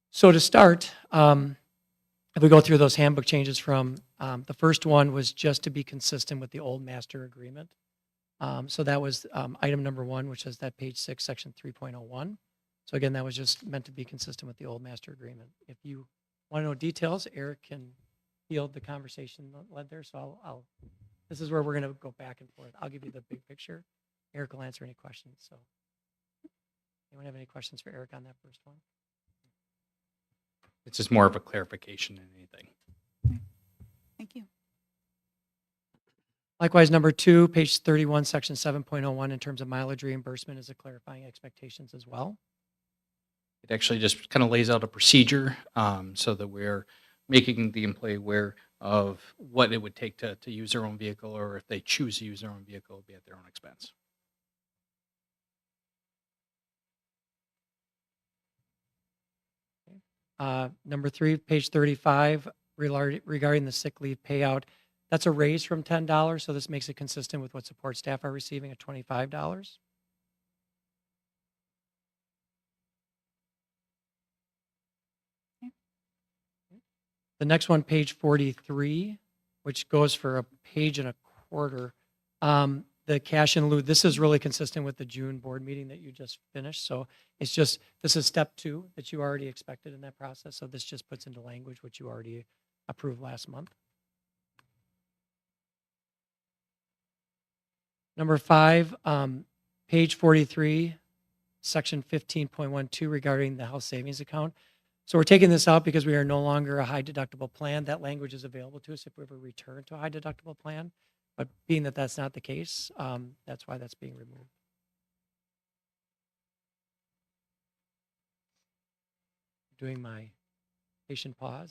So to start, if we go through those handbook changes from the first one was just to be consistent with the old master agreement. So that was item number 1, which is that page 6, section 3.01. So again, that was just meant to be consistent with the old master agreement. If you want to know details, Eric can field the conversation led there. So this is where we're going to go back and forth. I'll give you the big picture. Eric will answer any questions. So anyone have any questions for Eric on that first one? It's just more of a clarification than anything. Thank you. Likewise, number 2, page 31, section 7.01, in terms of mileage reimbursement is a clarifying expectations as well. It actually just kind of lays out a procedure so that we're making the employee aware of what it would take to use their own vehicle, or if they choose to use their own vehicle, it would be at their own expense. Number 3, page 35, regarding the sick leave payout, that's a raise from $10, so this makes it consistent with what support staff are receiving at $25. The next one, page 43, which goes for a page and a quarter. The cash in lieu, this is really consistent with the June board meeting that you just finished. So it's just, this is step 2 that you already expected in that process. So this just puts into language what you already approved last month. Number 5, page 43, section 15.12 regarding the health savings account. So we're taking this out because we are no longer a high deductible plan. That language is available to us if we ever return to a high deductible plan. But being that that's not the case, that's why that's being removed. Doing my patient pause.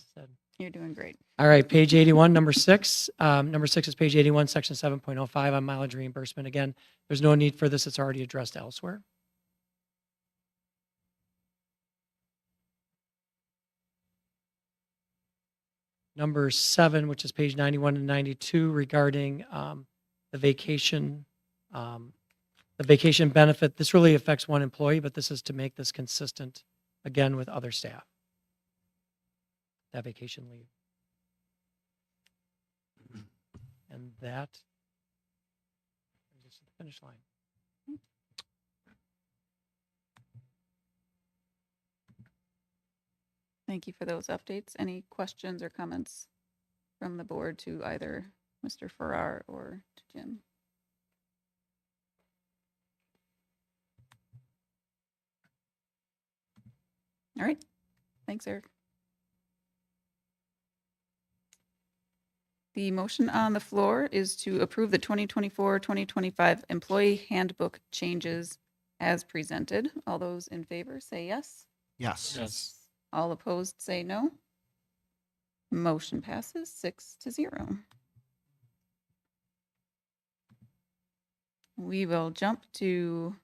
You're doing great. All right, page 81, number 6. Number 6 is page 81, section 7.05 on mileage reimbursement. Again, there's no need for this. It's already addressed elsewhere. Number 7, which is page 91 and 92, regarding the vacation benefit. This really affects one employee, but this is to make this consistent, again, with other staff. That vacation leave. And that brings us to the finish line. Thank you for those updates. Any questions or comments from the board to either Mr. Farrar or to Jim? All right. Thanks, Eric. The motion on the floor is to approve the 2024-2025 employee handbook changes as presented. All those in favor say yes. Yes. All opposed say no. Motion passes 6-0. We will jump to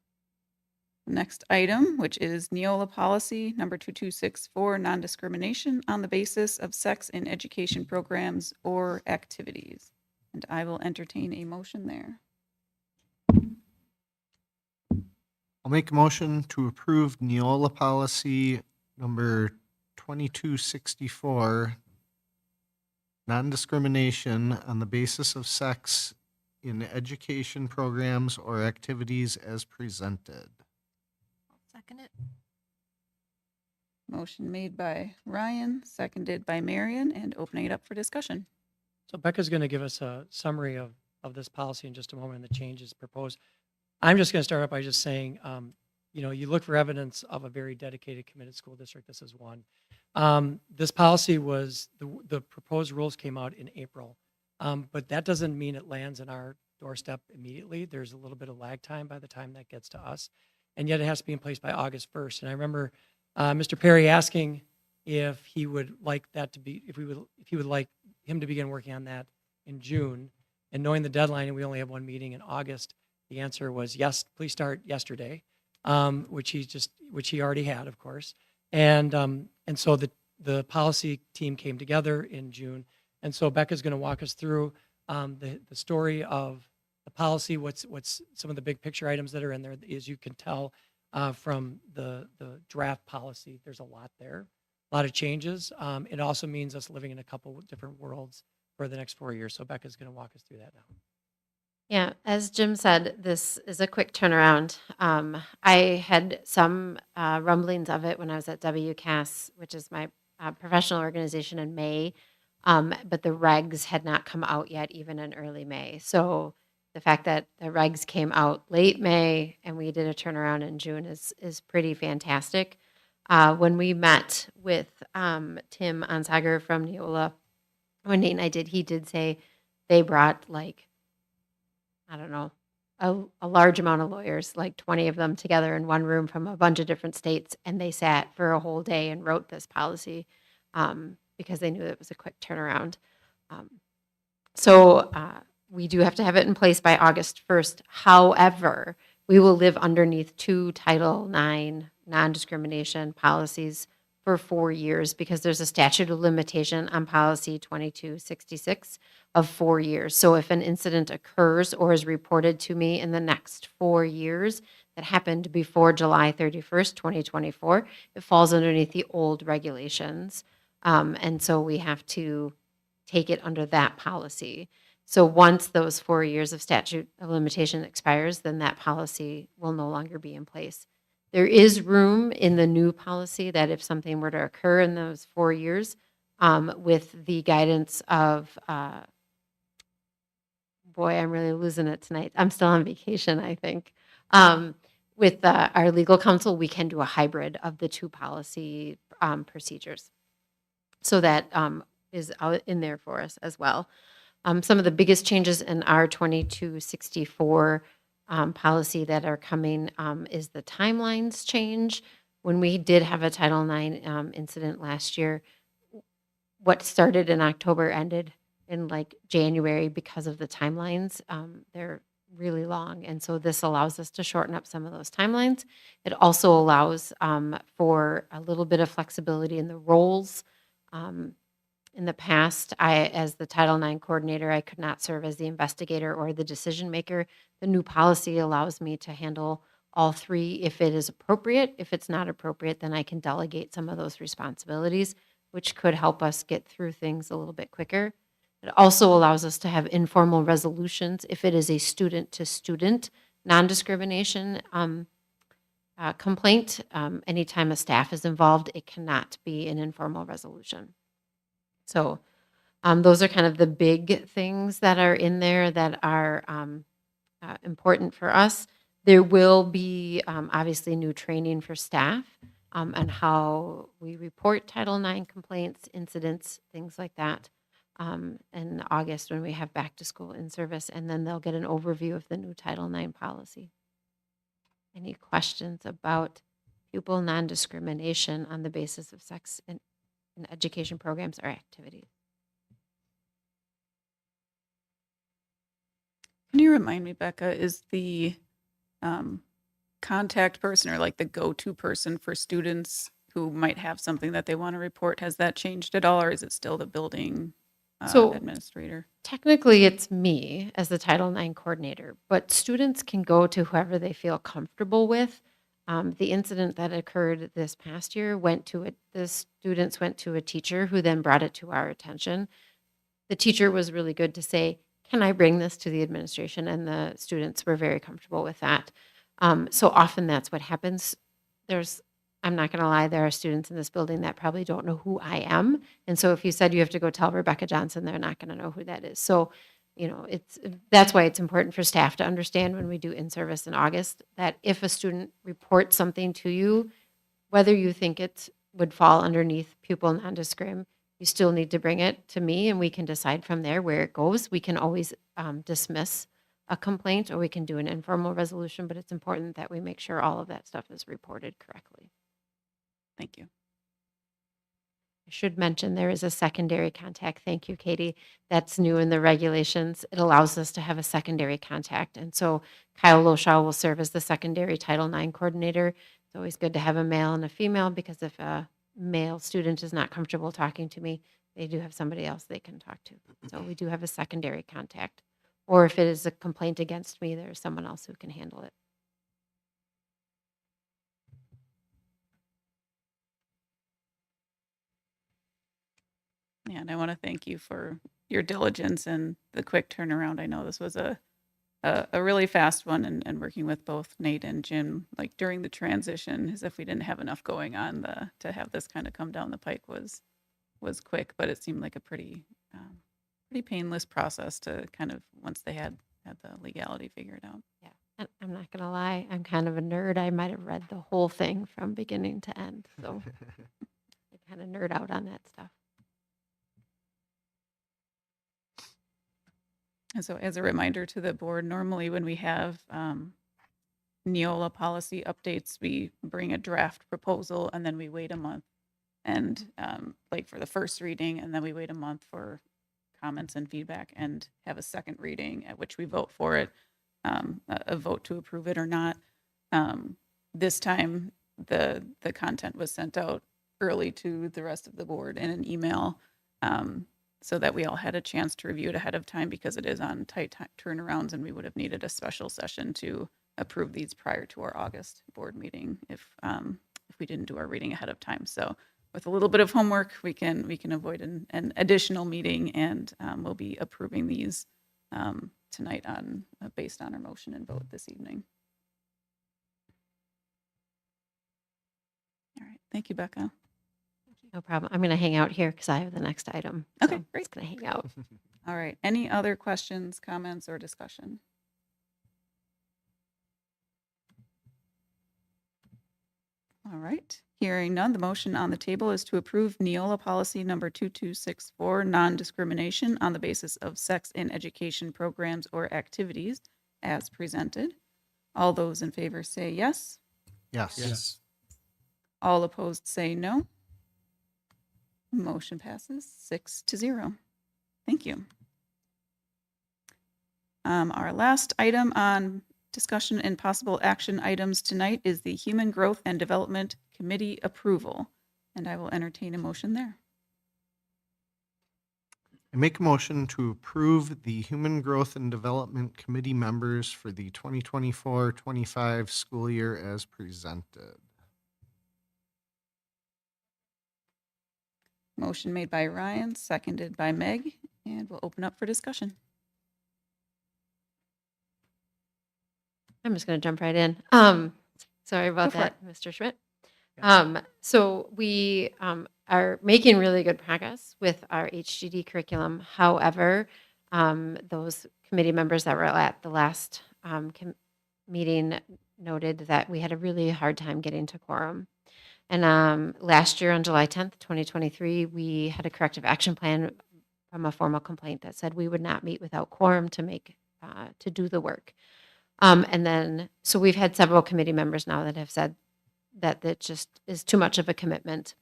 the next item, which is Neola policy number 2264, non-discrimination on the basis of sex in education programs or activities. And I will entertain a motion there. I'll make a motion to approve Neola policy number 2264, non-discrimination on the basis of sex in education programs or activities as presented. I'll second it. Motion made by Ryan, seconded by Marion, and opening it up for discussion. So Becca's going to give us a summary of this policy in just a moment and the changes proposed. I'm just going to start out by just saying, you look for evidence of a very dedicated, committed school district. This is one. This policy was, the proposed rules came out in April, but that doesn't mean it lands in our doorstep immediately. There's a little bit of lag time by the time that gets to us. And yet it has to be in place by August 1st. And I remember Mr. Perry asking if he would like that to be, if he would like him to begin working on that in June. And knowing the deadline, and we only have one meeting in August, the answer was yes, please start yesterday, which he already had, of course. And so the policy team came together in June. And so Becca's going to walk us through the story of the policy, what's some of the big picture items that are in there. As you can tell from the draft policy, there's a lot there, a lot of changes. It also means us living in a couple of different worlds for the next 4 years. So Becca's going to walk us through that now. Yeah, as Jim said, this is a quick turnaround. I had some rumblings of it when I was at WCAS, which is my professional organization, in May, but the regs had not come out yet, even in early May. So the fact that the regs came out late May and we did a turnaround in June is pretty fantastic. When we met with Tim Onsager from Neola, when Nate and I did, he did say they brought I don't know, a large amount of lawyers, like 20 of them together in one room from a bunch of different states, and they sat for a whole day and wrote this policy because they knew it was a quick turnaround. So we do have to have it in place by August 1st. However, we will live underneath 2 Title IX non-discrimination policies for 4 years because there's a statute of limitation on policy 2266 of 4 years. So if an incident occurs or is reported to me in the next 4 years that happened before July 31st, 2024, it falls underneath the old regulations. And so we have to take it under that policy. So once those 4 years of statute of limitation expires, then that policy will no longer be in place. There is room in the new policy that if something were to occur in those 4 years, with the guidance of, boy, I'm really losing it tonight. I'm still on vacation, I think. With our legal counsel, we can do a hybrid of the 2 policy procedures. So that is out in there for us as well. Some of the biggest changes in our 2264 policy that are coming is the timelines change. When we did have a Title IX incident last year, what started in October ended in January because of the timelines. They're really long. And so this allows us to shorten up some of those timelines. It also allows for a little bit of flexibility in the roles. In the past, as the Title IX coordinator, I could not serve as the investigator or the decision maker. The new policy allows me to handle all 3 if it is appropriate. If it's not appropriate, then I can delegate some of those responsibilities, which could help us get through things a little bit quicker. It also allows us to have informal resolutions if it is a student-to-student non-discrimination complaint. Anytime a staff is involved, it cannot be an informal resolution. So those are kind of the big things that are in there that are important for us. There will be obviously new training for staff on how we report Title IX complaints, incidents, things like that in August when we have back to school in service, and then they'll get an overview of the new Title IX policy. Any questions about pupil non-discrimination on the basis of sex in education programs or activities? Can you remind me, Becca, is the contact person or the go-to person for students who might have something that they want to report, has that changed at all, or is it still the building administrator? Technically, it's me as the Title IX coordinator, but students can go to whoever they feel comfortable with. The incident that occurred this past year the students went to a teacher who then brought it to our attention. The teacher was really good to say, can I bring this to the administration? And the students were very comfortable with that. So often that's what happens. There's I'm not going to lie, there are students in this building that probably don't know who I am. And so if you said you have to go tell Rebecca Johnson, they're not going to know who that is. So, that's why it's important for staff to understand when we do in-service in August, that if a student reports something to you, whether you think it would fall underneath pupil non-discrim, you still need to bring it to me and we can decide from there where it goes. We can always dismiss a complaint or we can do an informal resolution, but it's important that we make sure all of that stuff is reported correctly. Thank you. I should mention there is a secondary contact. Thank you, Katie. That's new in the regulations. It allows us to have a secondary contact. And so Kyle Loshaw will serve as the secondary Title IX coordinator. It's always good to have a male and a female because if a male student is not comfortable talking to me, they do have somebody else they can talk to. So we do have a secondary contact. Or if it is a complaint against me, there's someone else who can handle it. Yeah, and I want to thank you for your diligence and the quick turnaround. I know this was a really fast one, and working with both Nate and Jim, like during the transition, as if we didn't have enough going on, to have this kind of come down the pike was quick, but it seemed like a pretty painless process to kind of once they had the legality figured out. Yeah. And I'm not going to lie, I'm kind of a nerd. I might have read the whole thing from beginning to end. So I kind of nerd out on that stuff. And so as a reminder to the board, normally when we have Neola policy updates, we bring a draft proposal and then we wait a month and like for the first reading, and then we wait a month for comments and feedback and have a second reading at which we vote for it, a vote to approve it or not. This time the content was sent out early to the rest of the board in an email, so that we all had a chance to review it ahead of time because it is on tight turnarounds and we would have needed a special session to approve these prior to our August board meeting if we didn't do our reading ahead of time. So with a little bit of homework, we can avoid an additional meeting, and we'll be approving these tonight based on our motion and vote this evening. All right. Thank you, Becca. No problem. I'm going to hang out here because I have the next item. Okay, So great. It's going to hang out. All right. Any other questions, comments, or discussion? All right. Hearing none, the motion on the table is to approve Neola policy number 2264, non-discrimination on the basis of sex in education programs or activities as presented. All those in favor say yes. Yes. All opposed say no. Motion passes 6-0. Thank you. Our last item on discussion and possible action items tonight is the Human Growth and Development Committee approval, and I will entertain a motion there. I make a motion to approve the Human Growth and Development Committee members for the 2024-25 school year as presented. Motion made by Ryan, seconded by Meg, and we'll open up for discussion. I'm just going to jump right in. Sorry about Go for that, Mr. Schmidt. So we are making really good progress with our HGD curriculum. However, those committee members that were at the last meeting noted that we had a really hard time getting to quorum. And last year on July 10th, 2023, we had a corrective action plan from a formal complaint that said we would not meet without quorum to do the work. And then, so we've had several committee members now that have said that it just is too much of a commitment.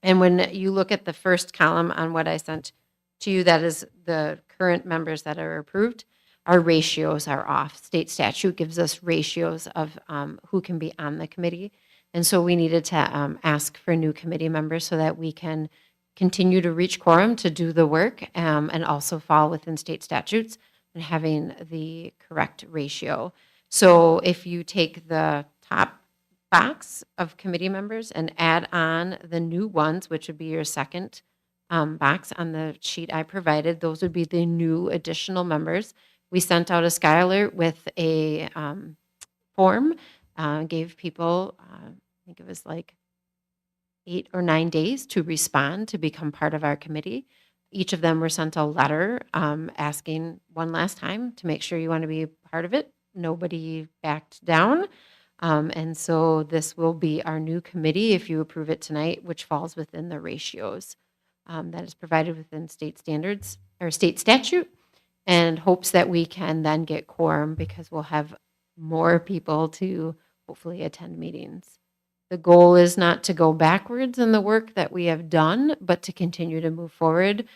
And when you look at the first column on what I sent to you, that is the current members that are approved, our ratios are off. State statute gives us ratios of who can be on the committee. And so we needed to ask for new committee members so that we can continue to reach quorum to do the work and also fall within state statutes and having the correct ratio. So if you take the top box of committee members and add on the new ones, which would be your second box on the sheet I provided, those would be the new additional members. We sent out a Sky Alert with a form, gave people, I think it was like 8 or 9 days to respond to become part of our committee. Each of them were sent a letter asking one last time to make sure you want to be part of it. Nobody backed down. And so this will be our new committee if you approve it tonight, which falls within the ratios that is provided within state standards or state statute, and hopes that we can then get quorum because we'll have more people to hopefully attend meetings. The goal is not to go backwards in the work that we have done, but to continue to move forward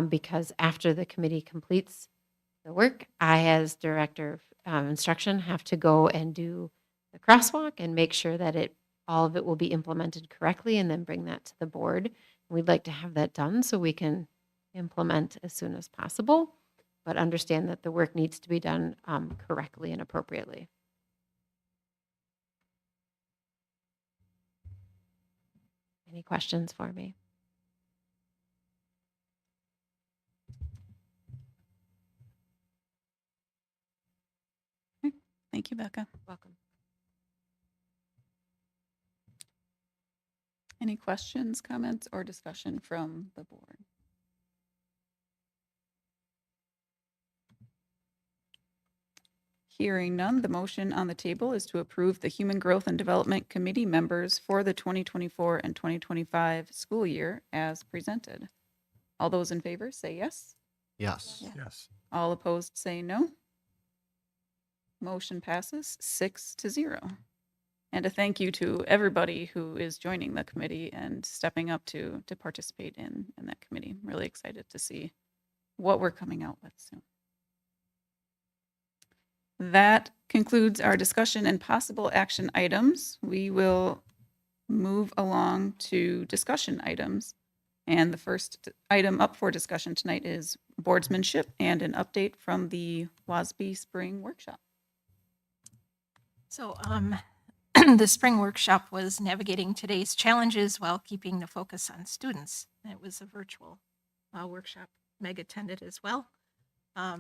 because after the committee completes the work, I, as director of instruction, have to go and do the crosswalk and make sure that all of it will be implemented correctly and then bring that to the board. We'd like to have that done so we can implement as soon as possible, but understand that the work needs to be done correctly and appropriately. Any questions for me? Thank you, Becca. Welcome. Any questions, comments, or discussion from the board? Hearing none, the motion on the table is to approve the Human Growth and Development Committee members for the 2024 and 2025 school year as presented. All those in favor say yes. Yes. Yes. All opposed say no. Motion passes 6-0. And a thank you to everybody who is joining the committee and stepping up to participate in that committee. I'm really excited to see what we're coming out with soon. That concludes our discussion and possible action items. We will move along to discussion items. And the first item up for discussion tonight is boardsmanship and an update from the WASB Spring Workshop. So the spring workshop was navigating today's challenges while keeping the focus on students. It was a virtual workshop. Meg attended as well. I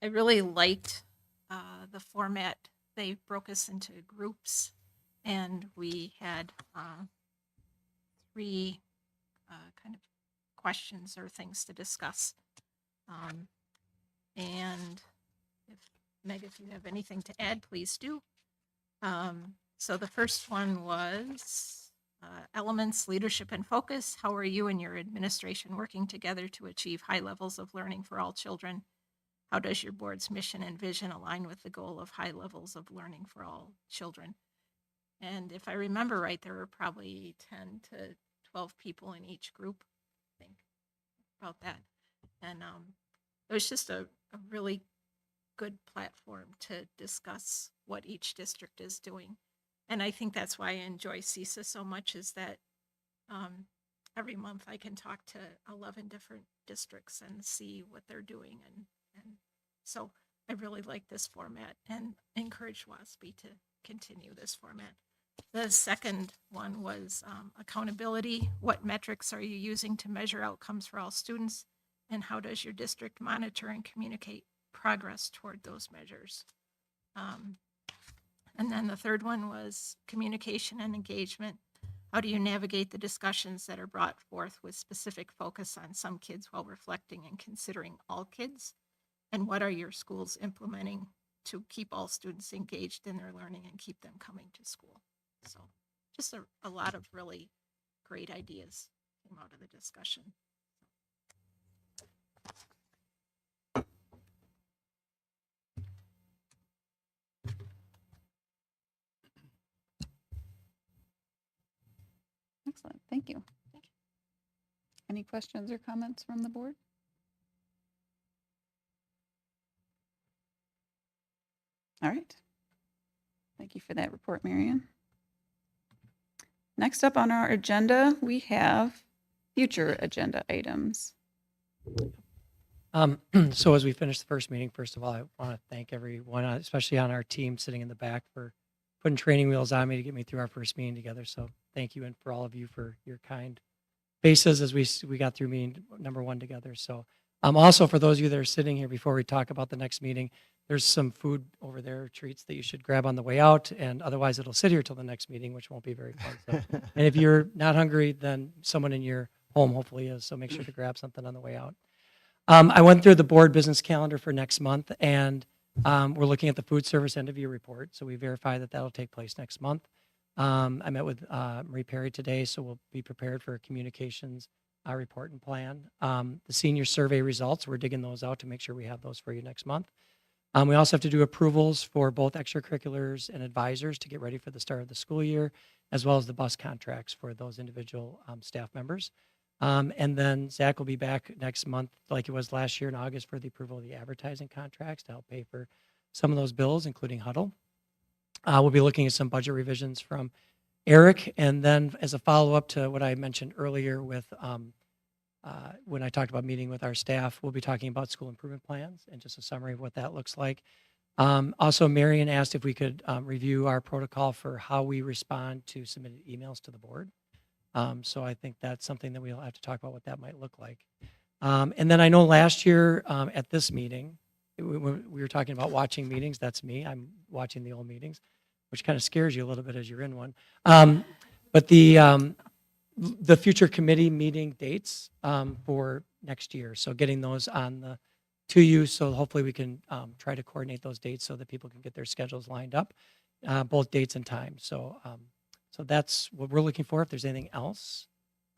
really liked the format. They broke us into groups, and we had 3 kind of questions or things to discuss. And Meg, if you have anything to add, please do. So the first one was elements, leadership, and focus. How are you and your administration working together to achieve high levels of learning for all children? How does your board's mission and vision align with the goal of high levels of learning for all children? And if I remember right, there were probably 10 to 12 people in each group, I think, about that. And it was just a really good platform to discuss what each district is doing. And I think that's why I enjoy CISA so much, is that every month I can talk to 11 different districts and see what they're doing. And so I really like this format and encourage WASB to continue this format. The second one was accountability. What metrics are you using to measure outcomes for all students? And how does your district monitor and communicate progress toward those measures? And then the third one was communication and engagement. How do you navigate the discussions that are brought forth with specific focus on some kids while reflecting and considering all kids? And what are your schools implementing to keep all students engaged in their learning and keep them coming to school? So just a lot of really great ideas came out of the discussion. Excellent. Thank you. Any questions or comments from the board? All right. Thank you for that report, Marianne. Next up on our agenda, we have future agenda items. So as we finish the first meeting, first of all, I want to thank everyone, especially on our team sitting in the back, for putting training wheels on me to get me through our first meeting together. So thank you, and for all of you for your kind faces as we got through meeting number 1 together. So also for those of you that are sitting here, before we talk about the next meeting, there's some food over there, treats that you should grab on the way out, and otherwise it'll sit here till the next meeting, which won't be very fun. So, and if you're not hungry, then someone in your home hopefully is, so make sure to grab something on the way out. I went through the board business calendar for next month, and we're looking at the food service end of year report, so we verify that that'll take place next month. I met with Marie Perry today, so we'll be prepared for a communications report and plan. The senior survey results, we're digging those out to make sure we have those for you next month. We also have to do approvals for both extracurriculars and advisors to get ready for the start of the school year, as well as the bus contracts for those individual staff members. And then Zach will be back next month, like it was last year in August, for the approval of the advertising contracts to help pay for some of those bills, including Huddle. We'll be looking at some budget revisions from Eric. And then as a follow-up to what I mentioned earlier with when I talked about meeting with our staff, we'll be talking about school improvement plans and just a summary of what that looks like. Also, Marion asked if we could review our protocol for how we respond to submitted emails to the board. So I think that's something that we'll have to talk about what that might look like. And then I know last year at this meeting, we were talking about watching meetings. That's me. I'm watching the old meetings, which kind of scares you a little bit as you're in one. But the future committee meeting dates for next year. So getting those on to you. So hopefully we can try to coordinate those dates so that people can get their schedules lined up, both dates and times. So that's what we're looking for. If there's anything else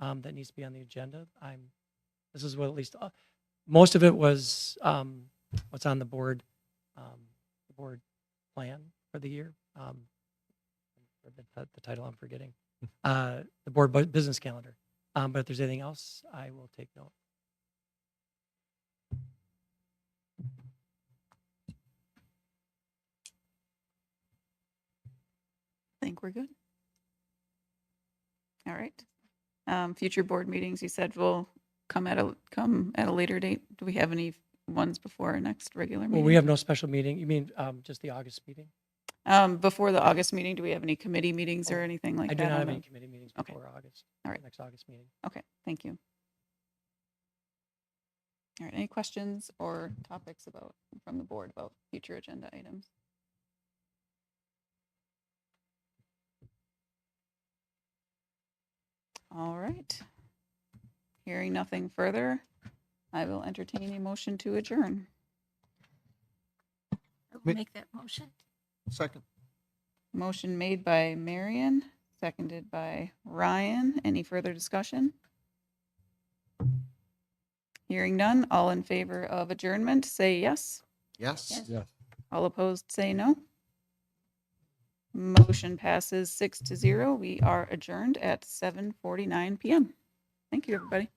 that needs to be on the agenda, this is what at least most of it was what's on the board plan for the year. The title I'm forgetting. The board business calendar. But if there's anything else, I will take note. I think we're good. All right. Future board meetings, you said will come at a later date. Do we have any ones before our next regular meeting? Well, we have no special meeting. You mean just the August meeting? Before the August meeting, do we have any committee meetings or anything like I that? do not on have the- any committee meetings Okay. before August. All right. Next August meeting. Okay, thank you. All right, any questions or topics from the board about future agenda items? All right. Hearing nothing further, I will entertain a motion to adjourn. I will make that motion. Second. Motion made by Marion, seconded by Ryan. Any further discussion? Hearing none, all in favor of adjournment, say yes. Yes. Yes. All opposed, say no. Motion passes 6-0. We are adjourned at 7:49 p.m. Thank you, everybody.